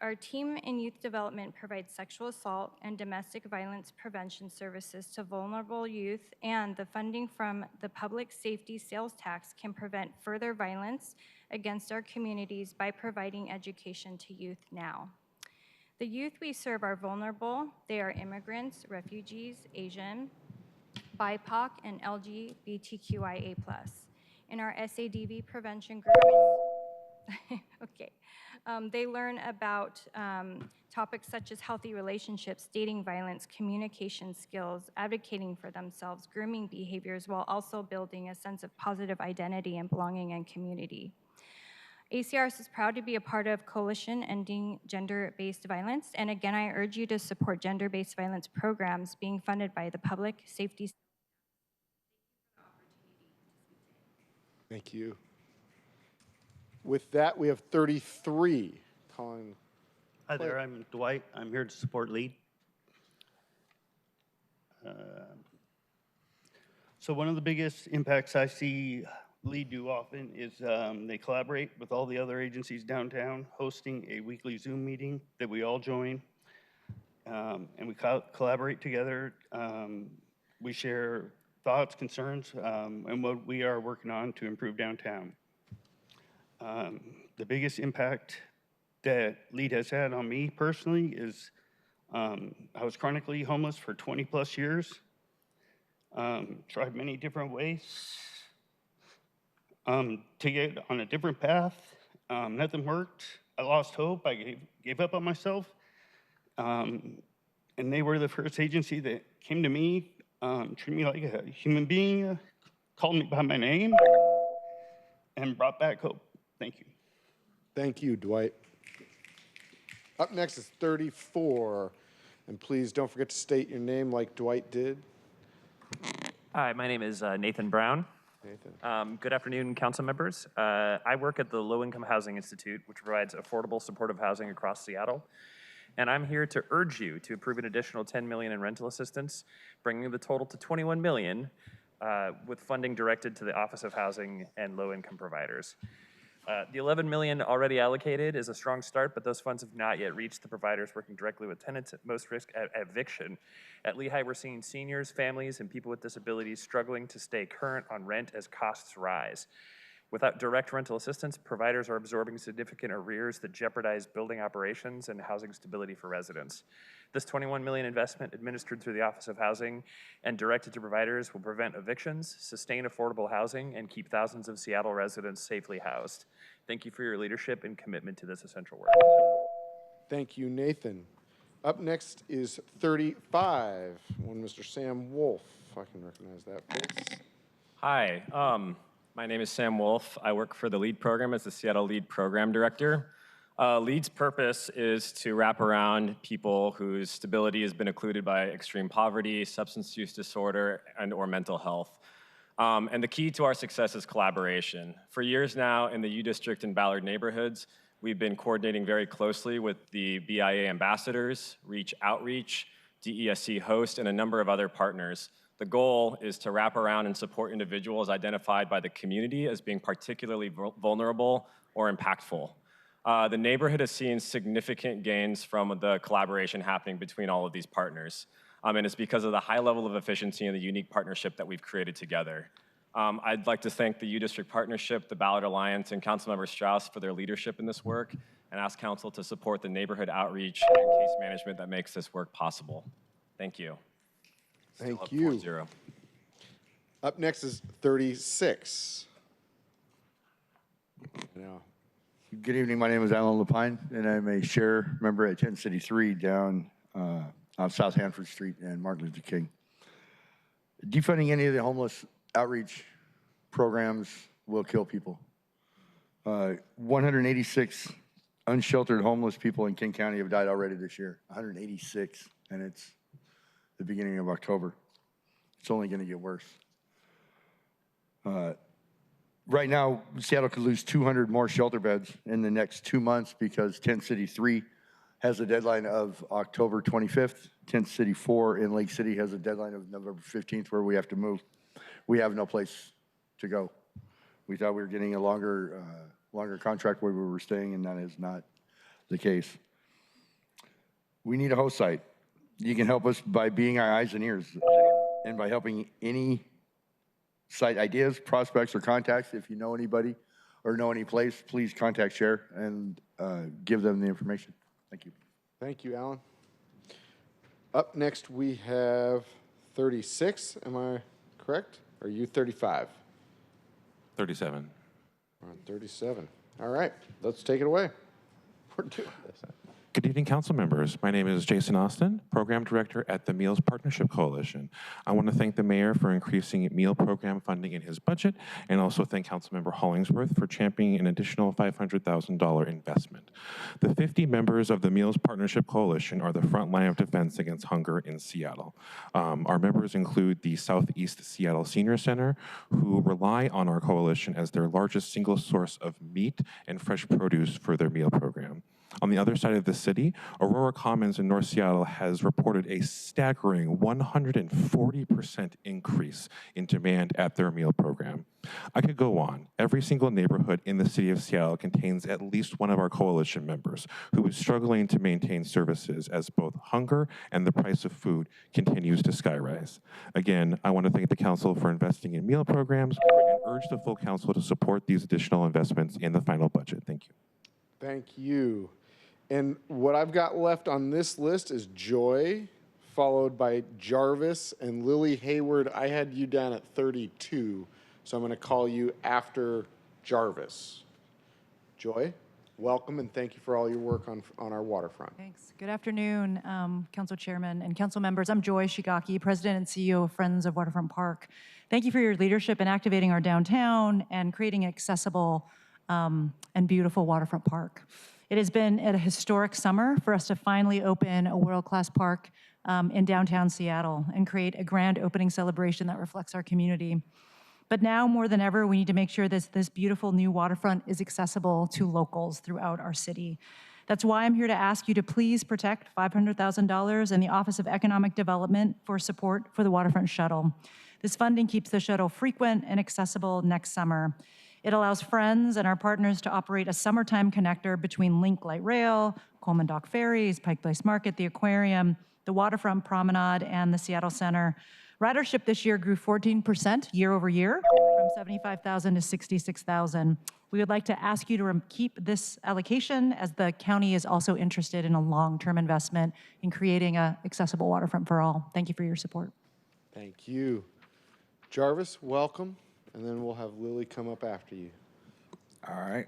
Our team in youth development provides sexual assault and domestic violence prevention services to vulnerable youth, and the funding from the Public Safety Sales Tax can prevent further violence against our communities by providing education to youth now. The youth we serve are vulnerable. They are immigrants, refugees, Asian, BIPOC, and LGBTQIA+. In our SADV prevention group, okay. They learn about topics such as healthy relationships, dating violence, communication skills, advocating for themselves, grooming behaviors, while also building a sense of positive identity and belonging and community. ACRS is proud to be a part of Coalition Ending Gender-Based Violence, and again, I urge you to support gender-based violence programs being funded by the public safety. Thank you. With that, we have 33. Calling. Hi there, I'm Dwight. I'm here to support LEAD. So one of the biggest impacts I see LEAD do often is they collaborate with all the other agencies downtown, hosting a weekly Zoom meeting that we all join. And we collaborate together. We share thoughts, concerns, and what we are working on to improve downtown. The biggest impact that LEAD has had on me personally is I was chronically homeless for 20 plus years. Tried many different ways to get on a different path. Nothing worked. I lost hope. I gave up on myself. And they were the first agency that came to me, treated me like a human being, called me by my name, and brought back hope. Thank you. Thank you, Dwight. Up next is 34. And please don't forget to state your name like Dwight did. Hi, my name is Nathan Brown. Nathan. Good afternoon, council members. I work at the Low Income Housing Institute, which provides affordable, supportive housing across Seattle. And I'm here to urge you to approve an additional $10 million in rental assistance, bringing the total to $21 million, with funding directed to the Office of Housing and Low Income Providers. The $11 million already allocated is a strong start, but those funds have not yet reached the providers working directly with tenants at most risk at eviction. At Lehigh, we're seeing seniors, families, and people with disabilities struggling to stay current on rent as costs rise. Without direct rental assistance, providers are absorbing significant arrears that jeopardize building operations and housing stability for residents. This $21 million investment administered through the Office of Housing and directed to providers will prevent evictions, sustain affordable housing, and keep thousands of Seattle residents safely housed. Thank you for your leadership and commitment to this essential work. Thank you, Nathan. Up next is 35. One Mr. Sam Wolf. If I can recognize that face. Hi, my name is Sam Wolf. I work for the LEAD program as the Seattle LEAD Program Director. LEAD's purpose is to wrap around people whose stability has been occluded by extreme poverty, substance use disorder, and or mental health. And the key to our success is collaboration. For years now in the U District and Ballard neighborhoods, we've been coordinating very closely with the BIA ambassadors, Reach Outreach, DESC Host, and a number of other partners. The goal is to wrap around and support individuals identified by the community as being particularly vulnerable or impactful. The neighborhood has seen significant gains from the collaboration happening between all of these partners. And it's because of the high level of efficiency and the unique partnership that we've created together. I'd like to thank the U District Partnership, the Ballard Alliance, and Councilmember Strauss for their leadership in this work, and ask Council to support the neighborhood outreach and case management that makes this work possible. Thank you. Thank you. 4-0. Up next is 36. Now, good evening. My name is Alan Lapine, and I'm a share member at 10 City 3 down on South Hanford Street and Martin Luther King. Defunding any of the homeless outreach programs will kill people. 186 unsheltered homeless people in King County have died already this year. 186, and it's the beginning of October. It's only going to get worse. Right now, Seattle could lose 200 more shelter beds in the next 2 months because 10 City 3 has a deadline of October 25th. 10 City 4 in Lake City has a deadline of November 15th where we have to move. We have no place to go. We thought we were getting a longer contract where we were staying, and that is not the case. We need a host site. You can help us by being our eyes and ears and by helping any site ideas, prospects, or contacts. If you know anybody or know any place, please contact Chair and give them the information. Thank you. Thank you, Alan. Up next, we have 36. Am I correct? Or are you 35? 37. We're on 37. All right, let's take it away. We're doing this. Good evening, council members. My name is Jason Austin, Program Director at the Meals Partnership Coalition. I want to thank the mayor for increasing meal program funding in his budget, and also thank Councilmember Hollingsworth for championing an additional $500,000 investment. The 50 members of the Meals Partnership Coalition are the front line of defense against hunger in Seattle. Our members include the Southeast Seattle Senior Center, who rely on our coalition as their largest single source of meat and fresh produce for their meal program. On the other side of the city, Aurora Commons in North Seattle has reported a staggering 140% increase in demand at their meal program. I could go on. Every single neighborhood in the city of Seattle contains at least one of our coalition members who is struggling to maintain services as both hunger and the price of food continues to skyrise. Again, I want to thank the council for investing in meal programs and urge the full council to support these additional investments in the final budget. Thank you. Thank you. And what I've got left on this list is Joy, followed by Jarvis and Lily Hayward. I had you down at 32, so I'm going to call you after Jarvis. Joy, welcome, and thank you for all your work on our waterfront. Thanks. Good afternoon, Council Chairman and Council members. I'm Joy Shigaki, President and CEO of Friends of Waterfront Park. Thank you for your leadership in activating our downtown and creating accessible and beautiful waterfront park. It has been a historic summer for us to finally open a world-class park in downtown Seattle and create a grand opening celebration that reflects our community. But now more than ever, we need to make sure this beautiful new waterfront is accessible to locals throughout our city. That's why I'm here to ask you to please protect $500,000 in the Office of Economic Development for support for the waterfront shuttle. This funding keeps the shuttle frequent and accessible next summer. It allows Friends and our partners to operate a summertime connector between Link Light Rail, Coleman Dock Ferries, Pike Place Market, the Aquarium, the Waterfront Promenade, and the Seattle Center. Ridership this year grew 14% year over year, from 75,000 to 66,000. We would like to ask you to keep this allocation, as the county is also interested in a long-term investment in creating an accessible waterfront for all. Thank you for your support. Thank you. Jarvis, welcome. And then we'll have Lily come up after you. All right.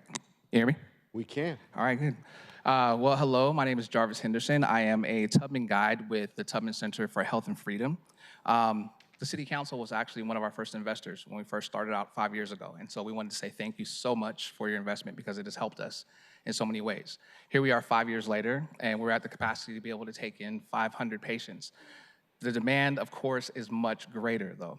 You hear me? We can. All right, good. Well, hello. My name is Jarvis Henderson. I am a Tubman guide with the Tubman Center for Health and Freedom. The City Council was actually one of our first investors when we first started out 5 years ago. And so we wanted to say thank you so much for your investment because it has helped us in so many ways. Here we are 5 years later, and we're at the capacity to be able to take in 500 patients. The demand, of course, is much greater, though.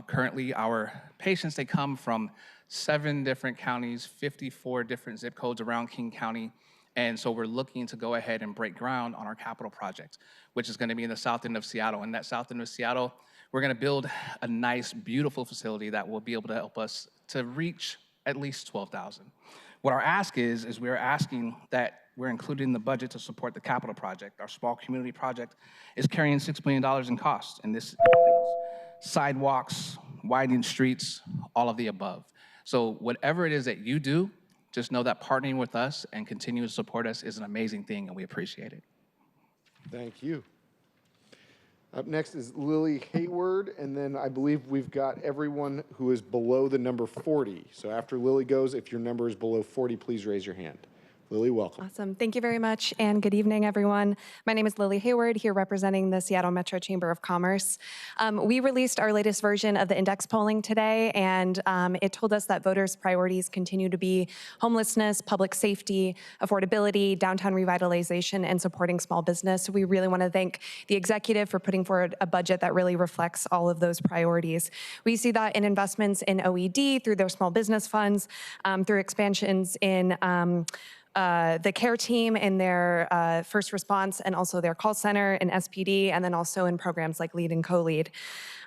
Currently, our patients, they come from 7 different counties, 54 different zip codes around King County, and so we're looking to go ahead and break ground on our capital project, which is going to be in the south end of Seattle. And that south end of Seattle, we're going to build a nice, beautiful facility that will be able to help us to reach at least 12,000. What our ask is we're asking that we're including the budget to support the capital project. Our small community project is carrying $6 million in costs, and this includes sidewalks, widening streets, all of the above. So whatever it is that you do, just know that partnering with us and continuing to support us is an amazing thing, and we appreciate it. Thank you. Up next is Lily Hayward, and then I believe we've got everyone who is below the number 40. So after Lily goes, if your number is below 40, please raise your hand. Lily, welcome. Awesome. Thank you very much, and good evening, everyone. My name is Lily Hayward, here representing the Seattle Metro Chamber of Commerce. We released our latest version of the index polling today, and it told us that voters' priorities continue to be homelessness, public safety, affordability, downtown revitalization, and supporting small business. We really want to thank the executive for putting forward a budget that really reflects all of those priorities. We see that in investments in OED through their small business funds, through expansions in the care team in their first response and also their call center in SPD, and then also in programs like Lead and Co-Lead.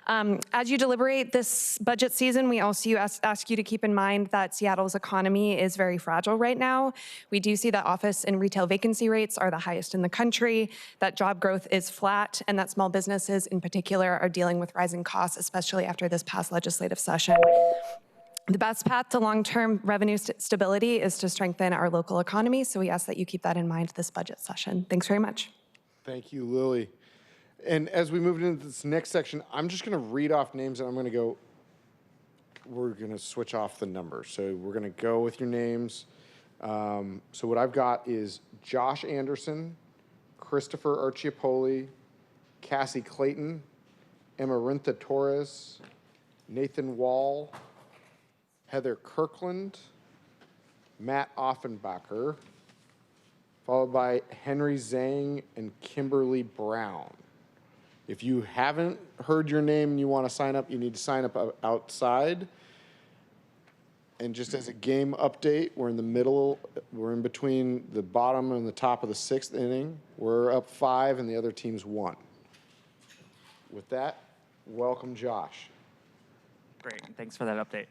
As you deliberate this budget season, we also ask you to keep in mind that Seattle's economy is very fragile right now. We do see that office and retail vacancy rates are the highest in the country, that job growth is flat, and that small businesses in particular are dealing with rising costs, especially after this past legislative session. The best path to long-term revenue stability is to strengthen our local economy, so we ask that you keep that in mind this budget session. Thanks very much. Thank you, Lily. And as we move into this next section, I'm just going to read off names, and we're going to switch off the numbers. So we're going to go with your names. So what I've got is Josh Anderson, Christopher Archiapoli, Cassie Clayton, Emarintha Torres, Nathan Wall, Heather Kirkland, Matt Offenbacher, followed by Henry Zhang and Kimberly Brown. If you haven't heard your name and you want to sign up, you need to sign up outside. And just as a game update, we're in the middle, we're in between the bottom and the top of the 6th inning. We're up 5 and the other team's 1. With that, welcome Josh. Great, thanks for that update.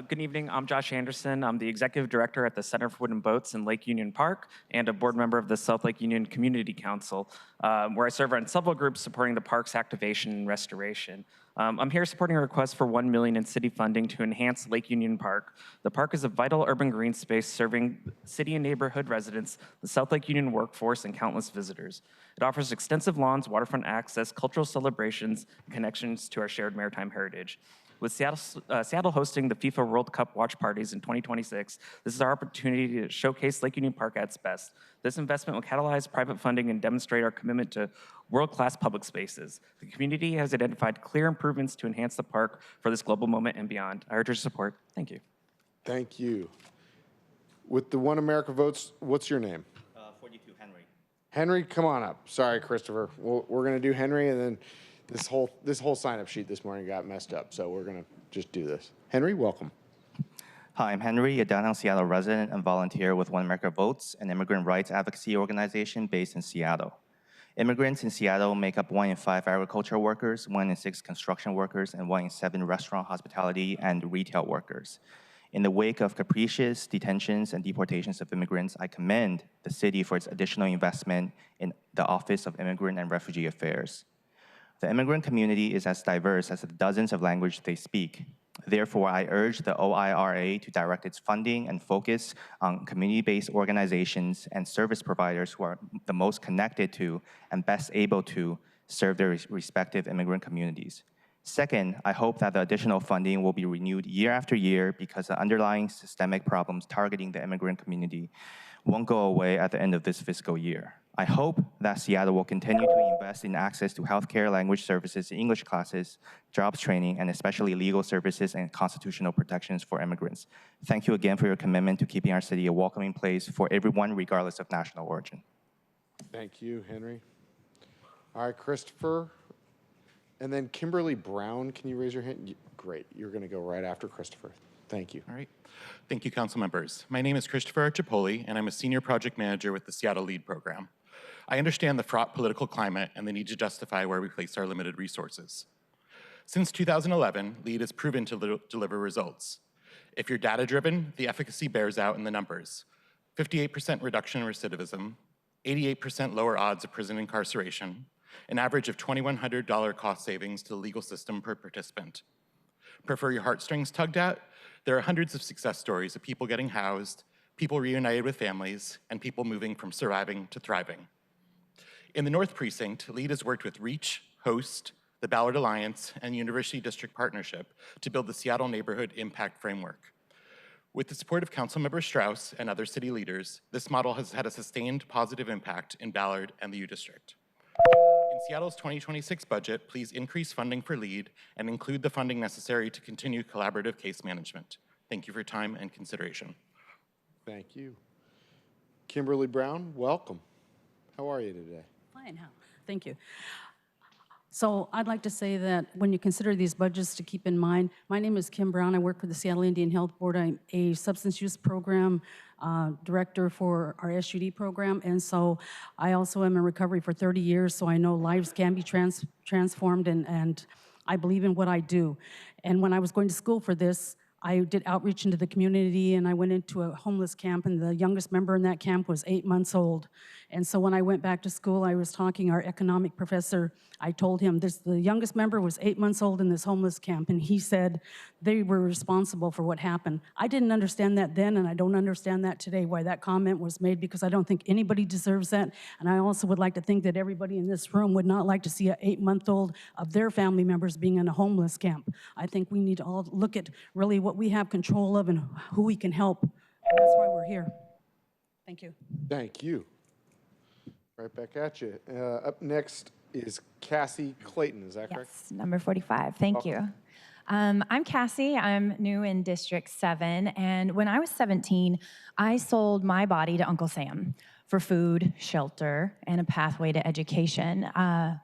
Good evening, I'm Josh Anderson. I'm the Executive Director at the Center for Wooden Boats in Lake Union Park and a board member of the South Lake Union Community Council, where I serve on several groups supporting the park's activation and restoration. I'm here supporting a request for $1 million in city funding to enhance Lake Union Park. The park is a vital urban green space serving city and neighborhood residents, the South Lake Union workforce, and countless visitors. It offers extensive lawns, waterfront access, cultural celebrations, and connections to our shared maritime heritage. With Seattle hosting the FIFA World Cup watch parties in 2026, this is our opportunity to showcase Lake Union Park at its best. This investment will catalyze private funding and demonstrate our commitment to world-class public spaces. The community has identified clear improvements to enhance the park for this global moment and beyond. I urge your support. Thank you. Thank you. With the One America votes, what's your name? 42, Henry. Henry, come on up. Sorry, Christopher. We're going to do Henry, and then this whole sign-up sheet this morning got messed up, so we're going to just do this. Henry, welcome. Hi, I'm Henry, a downtown Seattle resident and volunteer with One America Votes, an immigrant rights advocacy organization based in Seattle. Immigrants in Seattle make up 1 in 5 agricultural workers, 1 in 6 construction workers, and 1 in 7 restaurant, hospitality, and retail workers. In the wake of capricious detentions and deportations of immigrants, I commend the city for its additional investment in the Office of Immigrant and Refugee Affairs. The immigrant community is as diverse as the dozens of languages they speak. Therefore, I urge the OIRA to direct its funding and focus on community-based organizations and service providers who are the most connected to and best able to serve their respective immigrant communities. Second, I hope that the additional funding will be renewed year after year because the underlying systemic problems targeting the immigrant community won't go away at the end of this fiscal year. I hope that Seattle will continue to invest in access to healthcare, language services, English classes, jobs training, and especially legal services and constitutional protections for immigrants. Thank you again for your commitment to keeping our city a welcoming place for everyone, regardless of national origin. Thank you, Henry. All right, Christopher. And then Kimberly Brown, can you raise your hand? Great, you're going to go right after Christopher. Thank you. All right. Thank you, council members. My name is Christopher Archiapoli, and I'm a senior project manager with the Seattle LEAD program. I understand the fraught political climate and the need to justify where we place our limited resources. Since 2011, LEAD has proven to deliver results. If you're data-driven, the efficacy bears out in the numbers. 58% reduction in recidivism, 88% lower odds of prison incarceration, an average of $2,100 cost savings to the legal system per participant. Prefer your heartstrings tugged at? There are hundreds of success stories of people getting housed, people reunited with families, and people moving from surviving to thriving. In the North Precinct, LEAD has worked with REACH, HOST, the Ballard Alliance, and University District Partnership to build the Seattle Neighborhood Impact Framework. With the support of Councilmember Strauss and other city leaders, this model has had a sustained positive impact in Ballard and the U District. In Seattle's 2026 budget, please increase funding for LEAD and include the funding necessary to continue collaborative case management. Thank you for your time and consideration. Thank you. Kimberly Brown, welcome. How are you today? Fine, thank you. So I'd like to say that when you consider these budgets to keep in mind, my name is Kim Brown. I work for the Seattle Indian Health Board. I'm a substance use program director for our SUD program. And so I also am in recovery for 30 years, so I know lives can be transformed, and I believe in what I do. And when I was going to school for this, I did outreach into the community, and I went into a homeless camp, and the youngest member in that camp was 8 months old. And so when I went back to school, I was talking, our economic professor, I told him the youngest member was 8 months old in this homeless camp, and he said they were responsible for what happened. I didn't understand that then, and I don't understand that today, why that comment was made, because I don't think anybody deserves that. And I also would like to think that everybody in this room would not like to see an 8-month-old of their family members being in a homeless camp. I think we need to all look at really what we have control of and who we can help. And that's why we're here. Thank you. Thank you. Right back at you. Up next is Cassie Clayton. Is that correct? Yes, number 45. Thank you. I'm Cassie. I'm new in District 7. And when I was 17, I sold my body to Uncle Sam for food, shelter, and a pathway to education.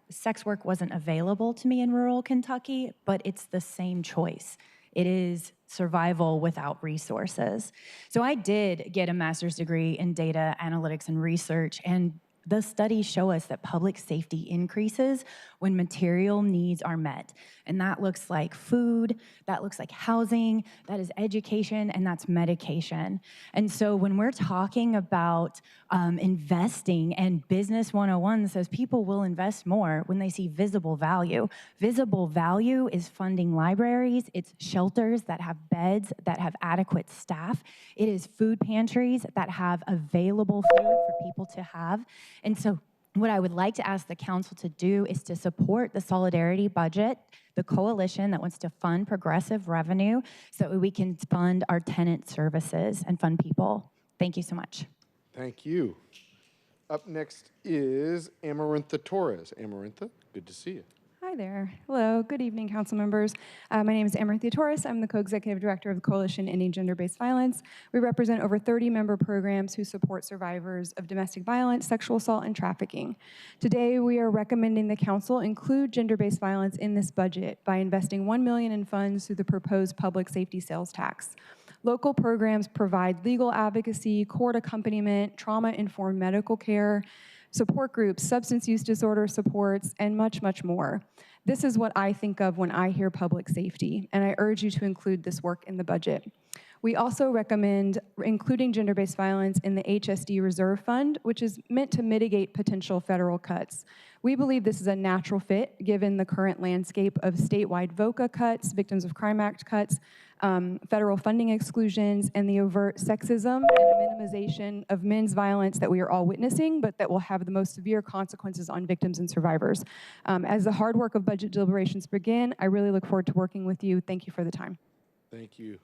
Sex work wasn't available to me in rural Kentucky, but it's the same choice. It is survival without resources. So I did get a master's degree in data analytics and research, and the studies show us that public safety increases when material needs are met. And that looks like food, that looks like housing, that is education, and that's medication. And so when we're talking about investing, and Business 101 says people will invest more when they see visible value. Visible value is funding libraries, it's shelters that have beds, that have adequate staff. It is food pantries that have available food for people to have. And so what I would like to ask the council to do is to support the Solidarity budget, the coalition that wants to fund progressive revenue so that we can fund our tenant services and fund people. Thank you so much. Thank you. Up next is Amarantha Torres. Amarantha, good to see you. Hi there. Hello. Good evening, council members. My name is Amarantha Torres. I'm the co-executive director of the Coalition Ending Gender-Based Violence. We represent over 30 member programs who support survivors of domestic violence, sexual assault, and trafficking. Today, we are recommending the council include gender-based violence in this budget by investing $1 million in funds through the proposed public safety sales tax. Local programs provide legal advocacy, court accompaniment, trauma-informed medical care, support groups, substance use disorder supports, and much, much more. This is what I think of when I hear public safety, and I urge you to include this work in the budget. We also recommend including gender-based violence in the HSD Reserve Fund, which is meant to mitigate potential federal cuts. We believe this is a natural fit given the current landscape of statewide VOCA cuts, Victims of Crime Act cuts, federal funding exclusions, and the overt sexism and minimization of men's violence that we are all witnessing, but that will have the most severe consequences on victims and survivors. As the hard work of budget deliberations begin, I really look forward to working with you. Thank you for the time. Thank you.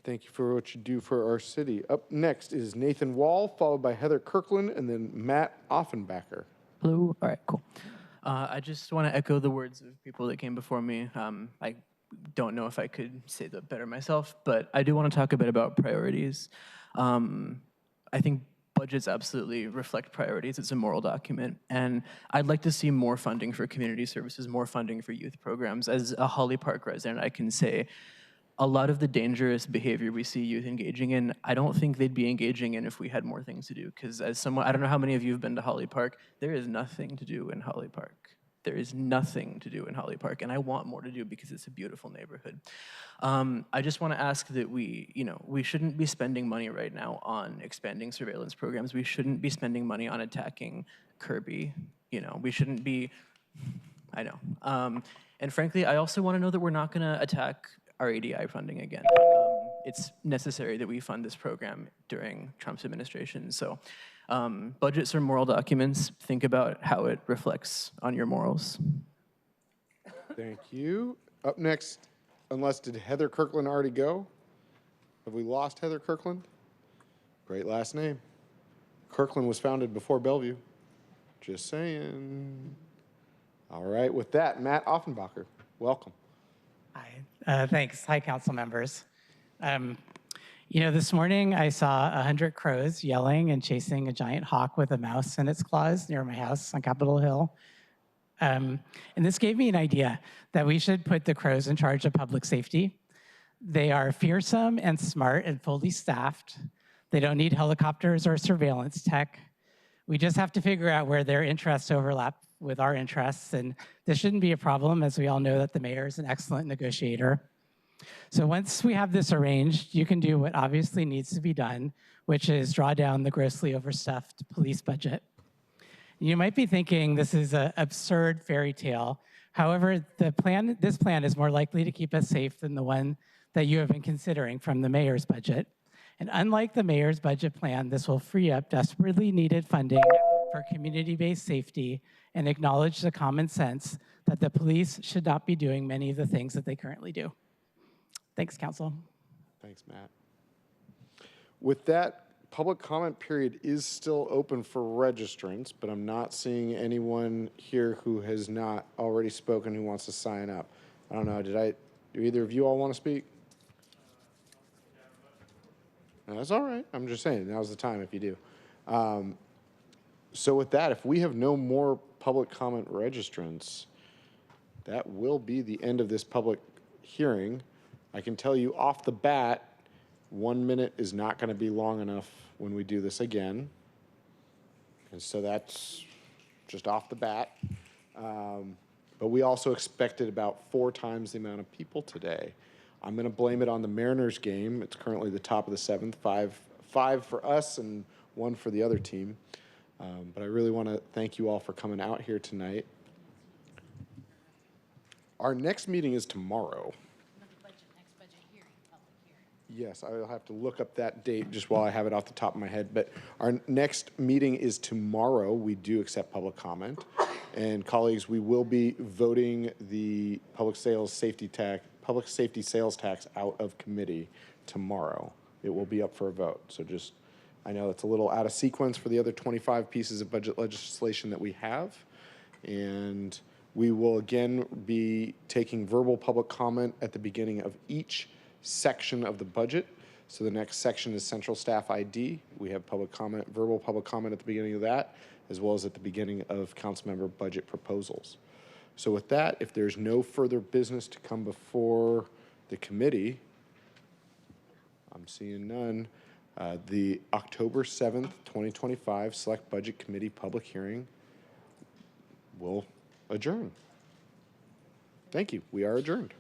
Thank you for what you do for our city. Up next is Nathan Wall, followed by Heather Kirkland, and then Matt Offenbacher. Hello. All right, cool. I just want to echo the words of people that came before me. I don't know if I could say that better myself, but I do want to talk a bit about priorities. I think budgets absolutely reflect priorities. It's a moral document. And I'd like to see more funding for community services, more funding for youth programs. As a Holly Park resident, I can say a lot of the dangerous behavior we see youth engaging in, I don't think they'd be engaging in if we had more things to do. Because as someone, I don't know how many of you have been to Holly Park, there is nothing to do in Holly Park. There is nothing to do in Holly Park, and I want more to do because it's a beautiful neighborhood. I just want to ask that we shouldn't be spending money right now on expanding surveillance programs. We shouldn't be spending money on attacking Kirby. We shouldn't be, I know. And frankly, I also want to know that we're not going to attack our ADI funding again. It's necessary that we fund this program during Trump's administration. So budgets are moral documents. Think about how it reflects on your morals. Thank you. Up next, unless did Heather Kirkland already go? Have we lost Heather Kirkland? Great last name. Kirkland was founded before Bellevue. Just saying. All right, with that, Matt Offenbacher, welcome. Hi, thanks. Hi, council members. This morning I saw 100 crows yelling and chasing a giant hawk with a mouse in its claws near my house on Capitol Hill. And this gave me an idea that we should put the crows in charge of public safety. They are fearsome and smart and fully staffed. They don't need helicopters or surveillance tech. We just have to figure out where their interests overlap with our interests, and this shouldn't be a problem, as we all know that the mayor is an excellent negotiator. So once we have this arranged, you can do what obviously needs to be done, which is draw down the grossly overstuffed police budget. You might be thinking this is an absurd fairy tale. However, this plan is more likely to keep us safe than the one that you have been considering from the mayor's budget. And unlike the mayor's budget plan, this will free up desperately needed funding for community-based safety and acknowledge the common sense that the police should not be doing many of the things that they currently do. Thanks, council. Thanks, Matt. With that, public comment period is still open for registrants, but I'm not seeing anyone here who has not already spoken who wants to sign up. I don't know, do either of you all want to speak? No, that's all right. I'm just saying, now's the time if you do. So with that, if we have no more public comment registrants, that will be the end of this public hearing. I can tell you off the bat, 1 minute is not going to be long enough when we do this again. And so that's just off the bat. But we also expected about 4 times the amount of people today. I'm going to blame it on the Mariners game. It's currently the top of the 7th, five for us and 1 for the other team. But I really want to thank you all for coming out here tonight. Our next meeting is tomorrow. Yes, I will have to look up that date just while I have it off the top of my head. But our next meeting is tomorrow. We do accept public comment. And colleagues, we will be voting the public safety sales tax out of committee tomorrow. It will be up for a vote. So just, I know it's a little out of sequence for the other 25 pieces of budget legislation that we have. And we will again be taking verbal public comment at the beginning of each section of the budget. So the next section is central staff ID. We have public comment, verbal public comment at the beginning of that, as well as at the beginning of councilmember budget proposals. So with that, if there's no further business to come before the committee, I'm seeing none, the October 7th, 2025 Select Budget Committee public hearing will adjourn. Thank you. We are adjourned.